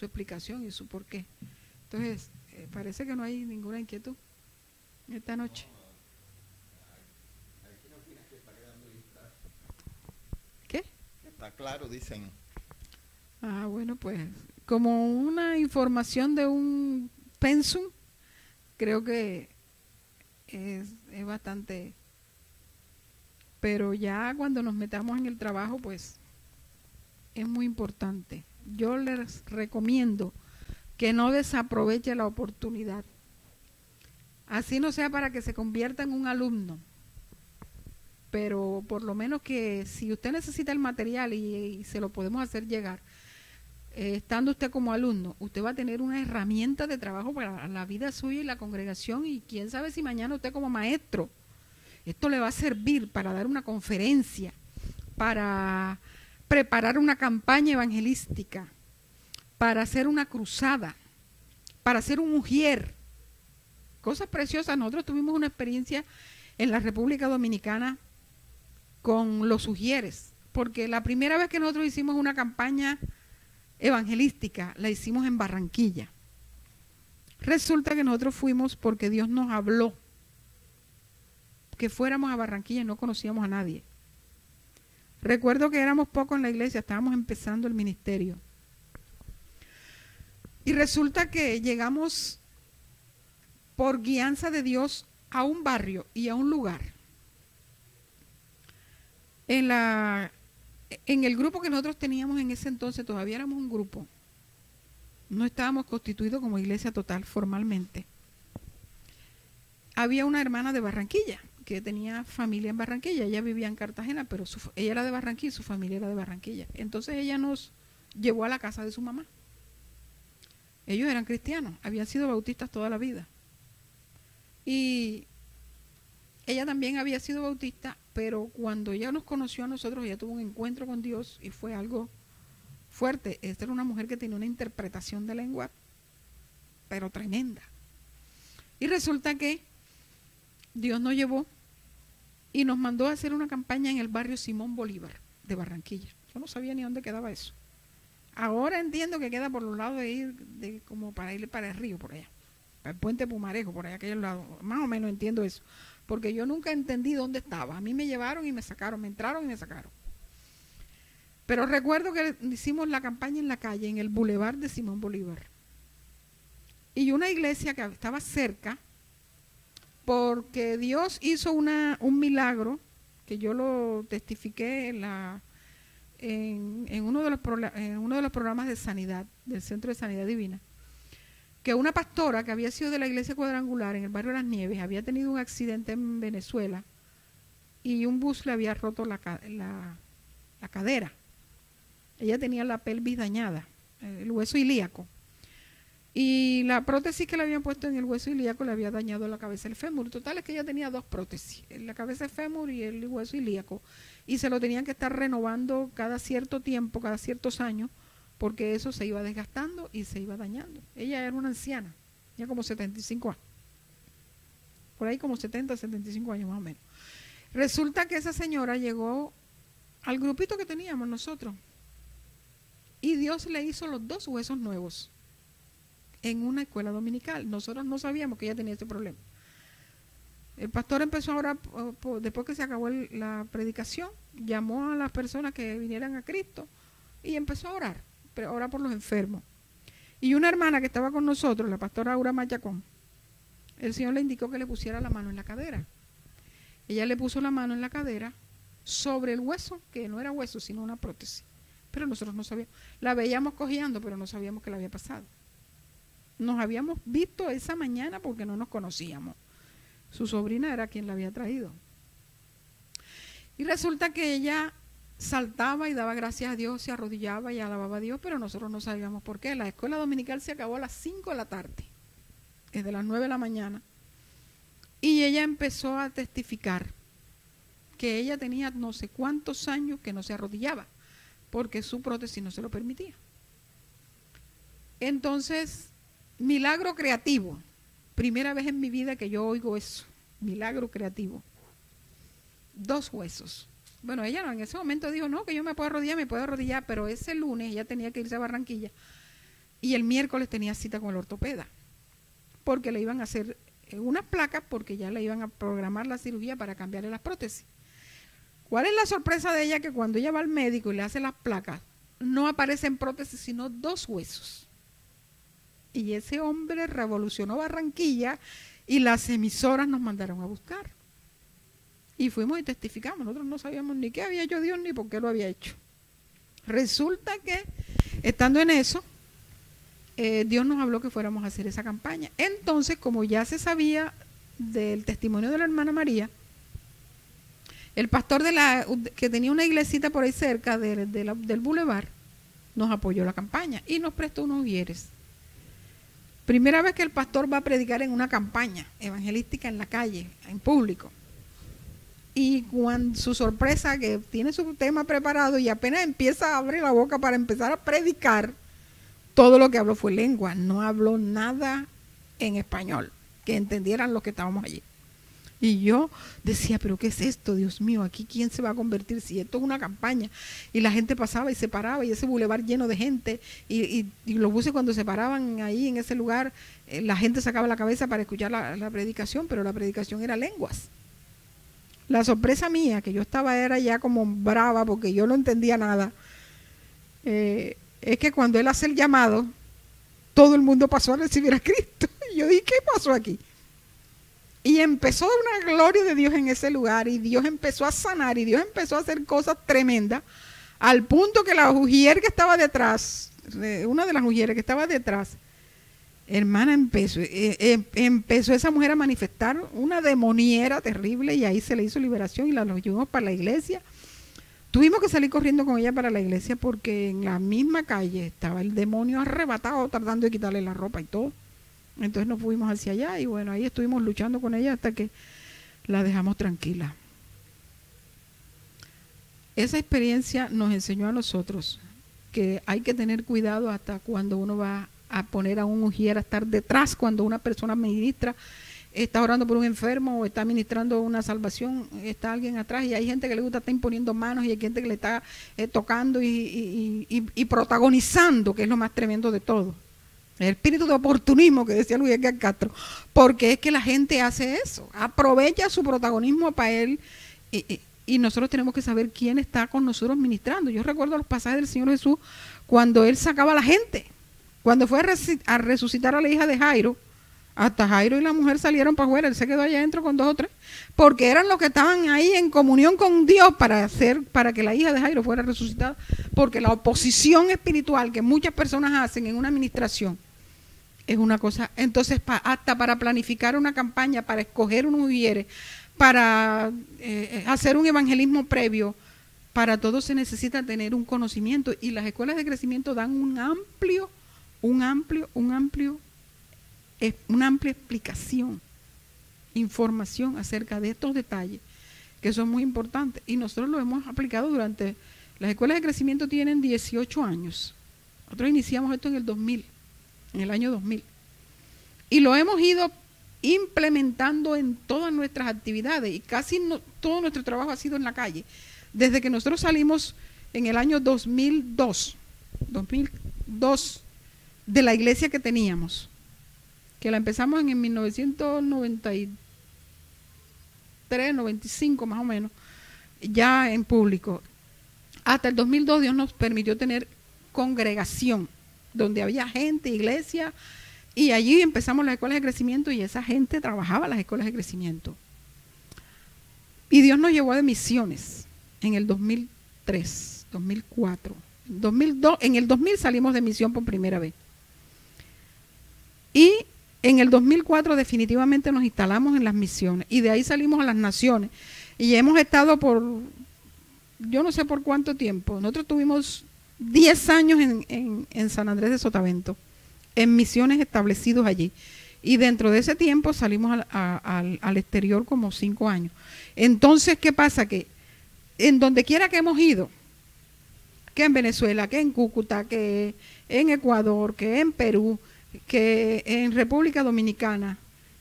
explicación y su porqué. Entonces, parece que no hay ninguna inquietud esta noche. ¿Qué? Está claro, dicen. Ah, bueno, pues como una información de un pensum, creo que es bastante, pero ya cuando nos metamos en el trabajo, pues es muy importante. Yo les recomiendo que no desaproveche la oportunidad. Así no sea para que se convierta en un alumno, pero por lo menos que si usted necesita el material y se lo podemos hacer llegar, estando usted como alumno, usted va a tener una herramienta de trabajo para la vida suya y la congregación, y quién sabe si mañana usted como maestro, esto le va a servir para dar una conferencia, para preparar una campaña evangelística, para hacer una cruzada, para hacer un ujier. Cosas preciosas. Nosotros tuvimos una experiencia en la República Dominicana con los ujieres, porque la primera vez que nosotros hicimos una campaña evangelística la hicimos en Barranquilla. Resulta que nosotros fuimos porque Dios nos habló que fuéramos a Barranquilla y no conocíamos a nadie. Recuerdo que éramos pocos en la iglesia, estábamos empezando el ministerio. Y resulta que llegamos por guianza de Dios a un barrio y a un lugar. En el grupo que nosotros teníamos en ese entonces, todavía éramos un grupo. No estábamos constituidos como iglesia total formalmente. Había una hermana de Barranquilla que tenía familia en Barranquilla. Ella vivía en Cartagena, pero ella era de Barranquilla y su familia era de Barranquilla. Entonces ella nos llevó a la casa de su mamá. Ellos eran cristianos, habían sido bautistas toda la vida. Y ella también había sido bautista, pero cuando ella nos conoció a nosotros, ella tuvo un encuentro con Dios y fue algo fuerte. Esta era una mujer que tenía una interpretación de lengua, pero tremenda. Y resulta que Dios nos llevó y nos mandó a hacer una campaña en el barrio Simón Bolívar de Barranquilla. Yo no sabía ni dónde quedaba eso. Ahora entiendo que queda por los lados de ir, como para ir para el río, por allá. Para el puente Pumarejo, por allá, aquellos lados. Más o menos entiendo eso. Porque yo nunca entendí dónde estaba. A mí me llevaron y me sacaron, me entraron y me sacaron. Pero recuerdo que hicimos la campaña en la calle, en el bulevar de Simón Bolívar. Y una iglesia que estaba cerca, porque Dios hizo un milagro, que yo lo testifiqué en uno de los programas de sanidad, del Centro de Sanidad Divina, que una pastora que había sido de la iglesia cuadrangular en el barrio Las Nieves había tenido un accidente en Venezuela y un bus le había roto la cadera. Ella tenía la pelvis dañada, el hueso ilíaco. Y la prótesis que le habían puesto en el hueso ilíaco le había dañado la cabeza del fémur. Total es que ella tenía dos prótesis, la cabeza del fémur y el hueso ilíaco. Y se lo tenían que estar renovando cada cierto tiempo, cada ciertos años, porque eso se iba desgastando y se iba dañando. Ella era una anciana, ya como 75 años. Por ahí como 70, 75 años más o menos. Resulta que esa señora llegó al grupito que teníamos nosotros. Y Dios le hizo los dos huesos nuevos en una escuela dominical. Nosotros no sabíamos que ella tenía ese problema. El pastor empezó a orar, después que se acabó la predicación, llamó a las personas que vinieran a Cristo y empezó a orar por los enfermos. Y una hermana que estaba con nosotros, la pastora Aura Machacón, el Señor le indicó que le pusiera la mano en la cadera. Ella le puso la mano en la cadera sobre el hueso, que no era hueso, sino una prótesis. Pero nosotros no sabíamos. La veíamos cojeando, pero no sabíamos qué le había pasado. Nos habíamos visto esa mañana porque no nos conocíamos. Su sobrina era quien la había traído. Y resulta que ella saltaba y daba gracias a Dios, se arrodillaba y alababa a Dios, pero nosotros no sabíamos por qué. La escuela dominical se acabó a las 5 de la tarde, desde las 9 de la mañana. Y ella empezó a testificar que ella tenía no sé cuántos años que no se arrodillaba, porque su prótesis no se lo permitía. Entonces, milagro creativo. Primera vez en mi vida que yo oigo eso. Milagro creativo. 2 huesos. Bueno, ella no, en ese momento dijo, no, que yo me puedo arrodillar, pero ese lunes ella tenía que irse a Barranquilla y el miércoles tenía cita con el ortopeda, porque le iban a hacer unas placas, porque ya le iban a programar la cirugía para cambiarle las prótesis. ¿Cuál es la sorpresa de ella? Que cuando ella va al médico y le hace las placas, no aparecen prótesis, sino 2 huesos. Y ese hombre revolucionó Barranquilla y las emisoras nos mandaron a buscar. Y fuimos y testificamos. Nosotros no sabíamos ni qué había hecho Dios ni por qué lo había hecho. Resulta que, estando en eso, Dios nos habló que fuéramos a hacer esa campaña. Entonces, como ya se sabía del testimonio de la hermana María, el pastor que tenía una iglesita por ahí cerca del bulevar, nos apoyó la campaña y nos prestó unos vieres. Primera vez que el pastor va a predicar en una campaña evangelística en la calle, en público. Y cuando su sorpresa, que tiene su tema preparado y apenas empieza a abrir la boca para empezar a predicar, todo lo que habló fue lengua, no habló nada en español, que entendieran los que estábamos allí. Y yo decía, pero ¿qué es esto, Dios mío? ¿Aquí quién se va a convertir? Si esto es una campaña. Y la gente pasaba y se paraba, y ese bulevar lleno de gente, y los buses cuando se paraban ahí en ese lugar, la gente sacaba la cabeza para escuchar la predicación, pero la predicación era lenguas. La sorpresa mía, que yo era ya como brava porque yo no entendía nada, es que cuando él hace el llamado, todo el mundo pasó a recibir a Cristo. Y yo dije, ¿qué pasó aquí? Y empezó una gloria de Dios en ese lugar, y Dios empezó a sanar, y Dios empezó a hacer cosas tremendas, al punto que la ujier que estaba detrás, una de las ujieres que estaba detrás, hermana, empezó esa mujer a manifestar una demoniera terrible, y ahí se le hizo liberación y la llevamos para la iglesia. Tuvimos que salir corriendo con ella para la iglesia porque en la misma calle estaba el demonio arrebatado tratando de quitarle la ropa y todo. Entonces nos fuimos hacia allá y bueno, ahí estuvimos luchando con ella hasta que la dejamos tranquila. Esa experiencia nos enseñó a nosotros que hay que tener cuidado hasta cuando uno va a poner a un ujier a estar detrás, cuando una persona ministra, está orando por un enfermo o está ministrando una salvación, está alguien atrás, y hay gente que le gusta estar imponiendo manos, y hay gente que le está tocando y protagonizando, que es lo más tremendo de todo. El espíritu de oportunismo que decía Luis Edgar Castro, porque es que la gente hace eso, aprovecha su protagonismo para él, y nosotros tenemos que saber quién está con nosotros ministrando. Yo recuerdo los pasajes del Señor Jesús cuando él sacaba a la gente, cuando fue a resucitar a la hija de Jairo. Hasta Jairo y la mujer salieron para afuera, él se quedó allá adentro con 2 o 3, porque eran los que estaban ahí en comunión con Dios para que la hija de Jairo fuera resucitada, porque la oposición espiritual que muchas personas hacen en una administración es una cosa. Entonces, hasta para planificar una campaña, para escoger unos ujieres, para hacer un evangelismo previo, para todo se necesita tener un conocimiento, y las escuelas de crecimiento dan una amplia explicación, información acerca de estos detalles que son muy importantes, y nosotros lo hemos aplicado durante, las escuelas de crecimiento tienen 18 años, nosotros iniciamos esto en el año 2000, y lo hemos ido implementando en todas nuestras actividades, y casi todo nuestro trabajo ha sido en la calle, desde que nosotros salimos en el año 2002 de la iglesia que teníamos, que la empezamos en 1993, 95 más o menos, ya en público. Hasta el 2002 Dios nos permitió tener congregación, donde había gente, iglesia, y allí empezamos las escuelas de crecimiento, y esa gente trabajaba en las escuelas de crecimiento. Y Dios nos llevó de misiones en el 2003, 2004. En el 2000 salimos de misión por primera vez. Y en el 2004 definitivamente nos instalamos en las misiones, y de ahí salimos a las naciones, y hemos estado por, yo no sé por cuánto tiempo, nosotros tuvimos 10 años en San Andrés de Sotavento, en misiones establecidos allí, y dentro de ese tiempo salimos al exterior como 5 años. Entonces, ¿qué pasa? Que en donde quiera que hemos ido, que en Venezuela, que en Cúcuta, que en Ecuador, que en Perú, que en República Dominicana,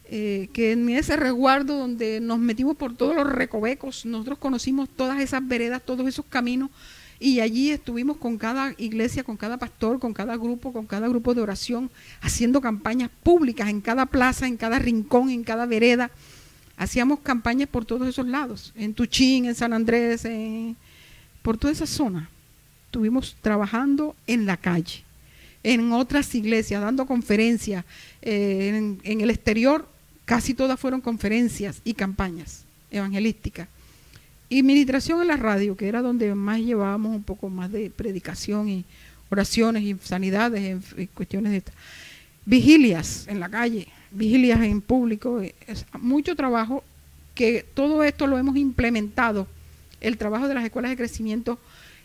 que en ese resguardo donde nos metimos por todos los recovecos, nosotros conocimos todas esas veredas, todos esos caminos, y allí estuvimos con cada iglesia, con cada pastor, con cada grupo de oración, haciendo campañas públicas en cada plaza, en cada rincón, en cada vereda. Hacíamos campañas por todos esos lados, en Tuchín, en San Andrés, por toda esa zona. Estuvimos trabajando en la calle, en otras iglesias, dando conferencias, en el exterior casi todas fueron conferencias y campañas evangelísticas. Y ministración en la radio, que era donde más llevábamos un poco más de predicación y oraciones y sanidades en cuestiones de estas. Vigilias en la calle, vigilias en público, es mucho trabajo, que todo esto lo hemos implementado, el trabajo de las escuelas de crecimiento,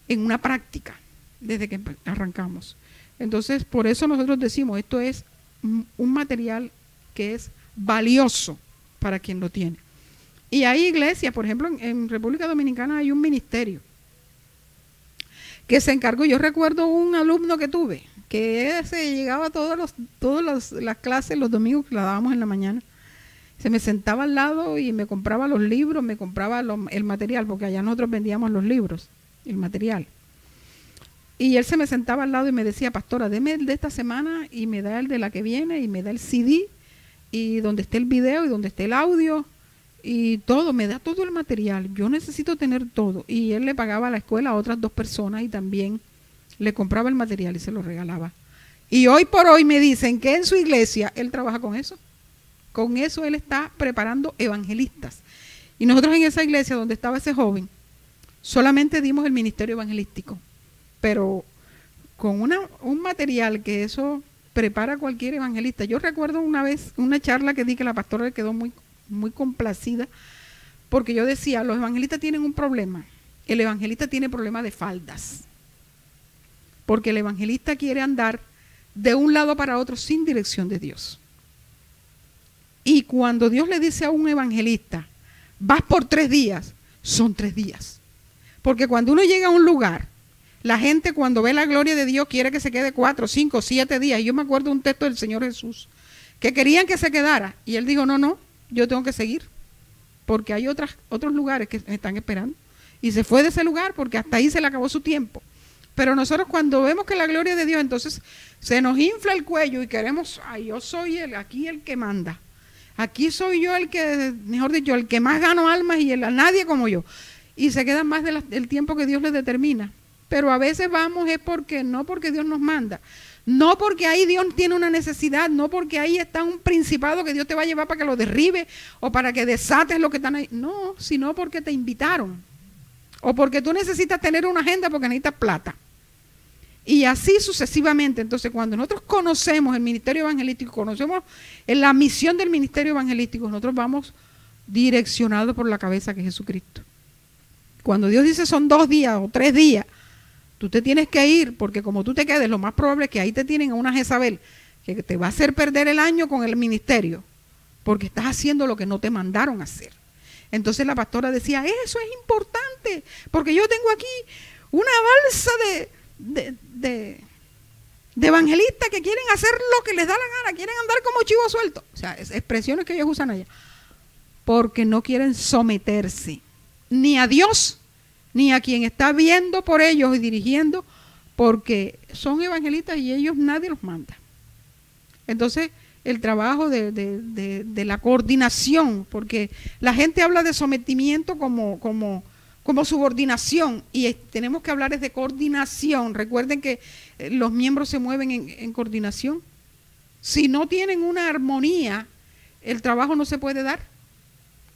en una práctica, desde que arrancamos. Entonces, por eso nosotros decimos, esto es un material que es valioso para quien lo tiene. Y hay iglesias, por ejemplo, en República Dominicana hay un ministerio que se encargó. Yo recuerdo un alumno que tuve, que se llegaba a todas las clases los domingos, que la dábamos en la mañana. Se me sentaba al lado y me compraba los libros, me compraba el material, porque allá nosotros vendíamos los libros, el material. Y él se me sentaba al lado y me decía, pastora, deme el de esta semana, y me da el de la que viene, y me da el CD, y donde esté el video, y donde esté el audio, y todo, me da todo el material. Yo necesito tener todo. Y él le pagaba a la escuela a otras 2 personas, y también le compraba el material y se lo regalaba. Y hoy por hoy me dicen que en su iglesia él trabaja con eso. Con eso él está preparando evangelistas. Y nosotros en esa iglesia donde estaba ese joven, solamente dimos el ministerio evangelístico, pero con un material que eso prepara a cualquier evangelista. Yo recuerdo una vez una charla que di que la pastora le quedó muy, muy complacida, porque yo decía, los evangelistas tienen un problema. El evangelista tiene problema de faldas, porque el evangelista quiere andar de un lado para otro sin dirección de Dios. Y cuando Dios le dice a un evangelista, vas por 3 días, son 3 días. Porque cuando uno llega a un lugar, la gente cuando ve la gloria de Dios quiere que se quede 4, 5, 7 días. Y yo me acuerdo de un texto del Señor Jesús, que querían que se quedara. Y él dijo, no, yo tengo que seguir, porque hay otros lugares que me están esperando. Y se fue de ese lugar porque hasta ahí se le acabó su tiempo. Pero nosotros cuando vemos que la gloria de Dios, entonces se nos infla el cuello y queremos, yo soy aquí el que manda. Aquí soy yo el que, mejor dicho, el que más gano almas y nadie como yo. Y se quedan más del tiempo que Dios les determina. Pero a veces vamos es porque, no porque Dios nos manda, no porque ahí Dios tiene una necesidad, no porque ahí está un principado que Dios te va a llevar para que lo derribe o para que desates lo que están ahí. No, sino porque te invitaron. O porque tú necesitas tener una agenda porque necesitas plata. Y así sucesivamente. Entonces, cuando nosotros conocemos el ministerio evangelístico, conocemos la misión del ministerio evangelístico, nosotros vamos direccionados por la cabeza que es Jesucristo. Cuando Dios dice son 2 días o 3 días, tú te tienes que ir, porque como tú te quedes, lo más probable es que ahí te tienen a una Jezabel que te va a hacer perder el año con el ministerio, porque estás haciendo lo que no te mandaron a hacer. Entonces la pastora decía, eso es importante, porque yo tengo aquí una balsa de evangelistas que quieren hacer lo que les da la gana, quieren andar como chivo suelto. O sea, expresiones que ellos usan allá. Porque no quieren someterse ni a Dios, ni a quien está viendo por ellos y dirigiendo, porque son evangelistas y ellos nadie los manda. Entonces, el trabajo de la coordinación, porque la gente habla de sometimiento como subordinación, y tenemos que hablar de coordinación. Recuerden que los miembros se mueven en coordinación. Si no tienen una armonía, el trabajo no se puede dar.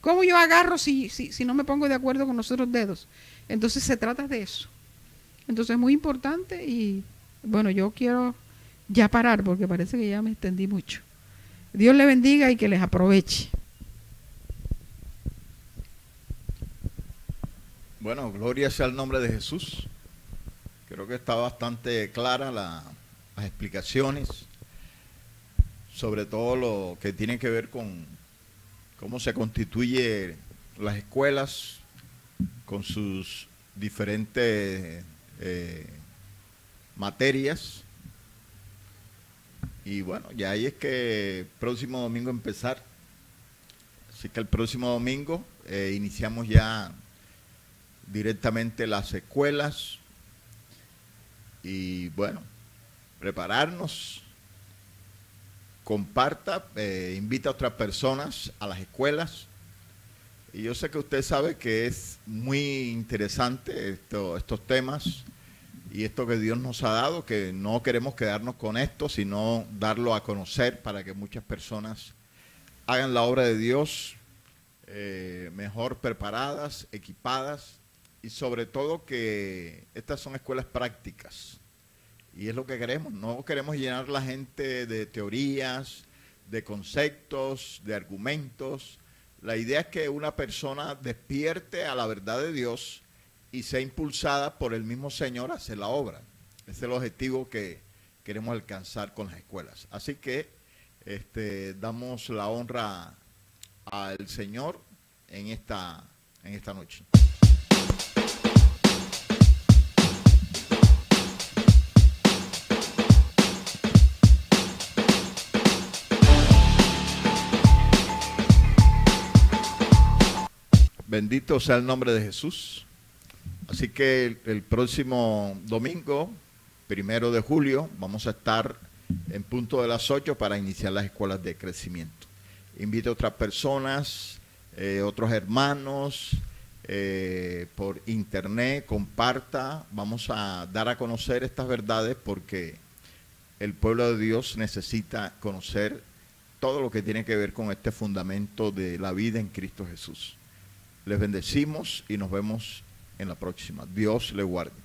¿Cómo yo agarro si no me pongo de acuerdo con los otros dedos? Entonces se trata de eso. Entonces es muy importante y bueno, yo quiero ya parar porque parece que ya me extendí mucho. Dios le bendiga y que les aproveche. Bueno, gloria sea el nombre de Jesús. Creo que está bastante clara las explicaciones, sobre todo lo que tiene que ver con cómo se constituye las escuelas con sus diferentes materias. Y bueno, ya ahí es que el próximo domingo empezar. Así que el próximo domingo iniciamos ya directamente las escuelas. Y bueno, prepararnos. Comparta, invita a otras personas a las escuelas. Y yo sé que usted sabe que es muy interesante estos temas y esto que Dios nos ha dado, que no queremos quedarnos con esto, sino darlo a conocer para que muchas personas hagan la obra de Dios mejor preparadas, equipadas, y sobre todo que estas son escuelas prácticas. Y es lo que queremos. No queremos llenar la gente de teorías, de conceptos, de argumentos. La idea es que una persona despierte a la verdad de Dios y sea impulsada por el mismo Señor a hacer la obra. Ese es el objetivo que queremos alcanzar con las escuelas. Así que damos la honra al Señor en esta noche. Bendito sea el nombre de Jesús. Así que el próximo domingo, 1 de julio, vamos a estar en punto de las 8 para iniciar las escuelas de crecimiento. Invito a otras personas, otros hermanos, por internet, comparta. Vamos a dar a conocer estas verdades porque el pueblo de Dios necesita conocer todo lo que tiene que ver con este fundamento de la vida en Cristo Jesús. Les bendecimos y nos vemos en la próxima. Dios les guarde.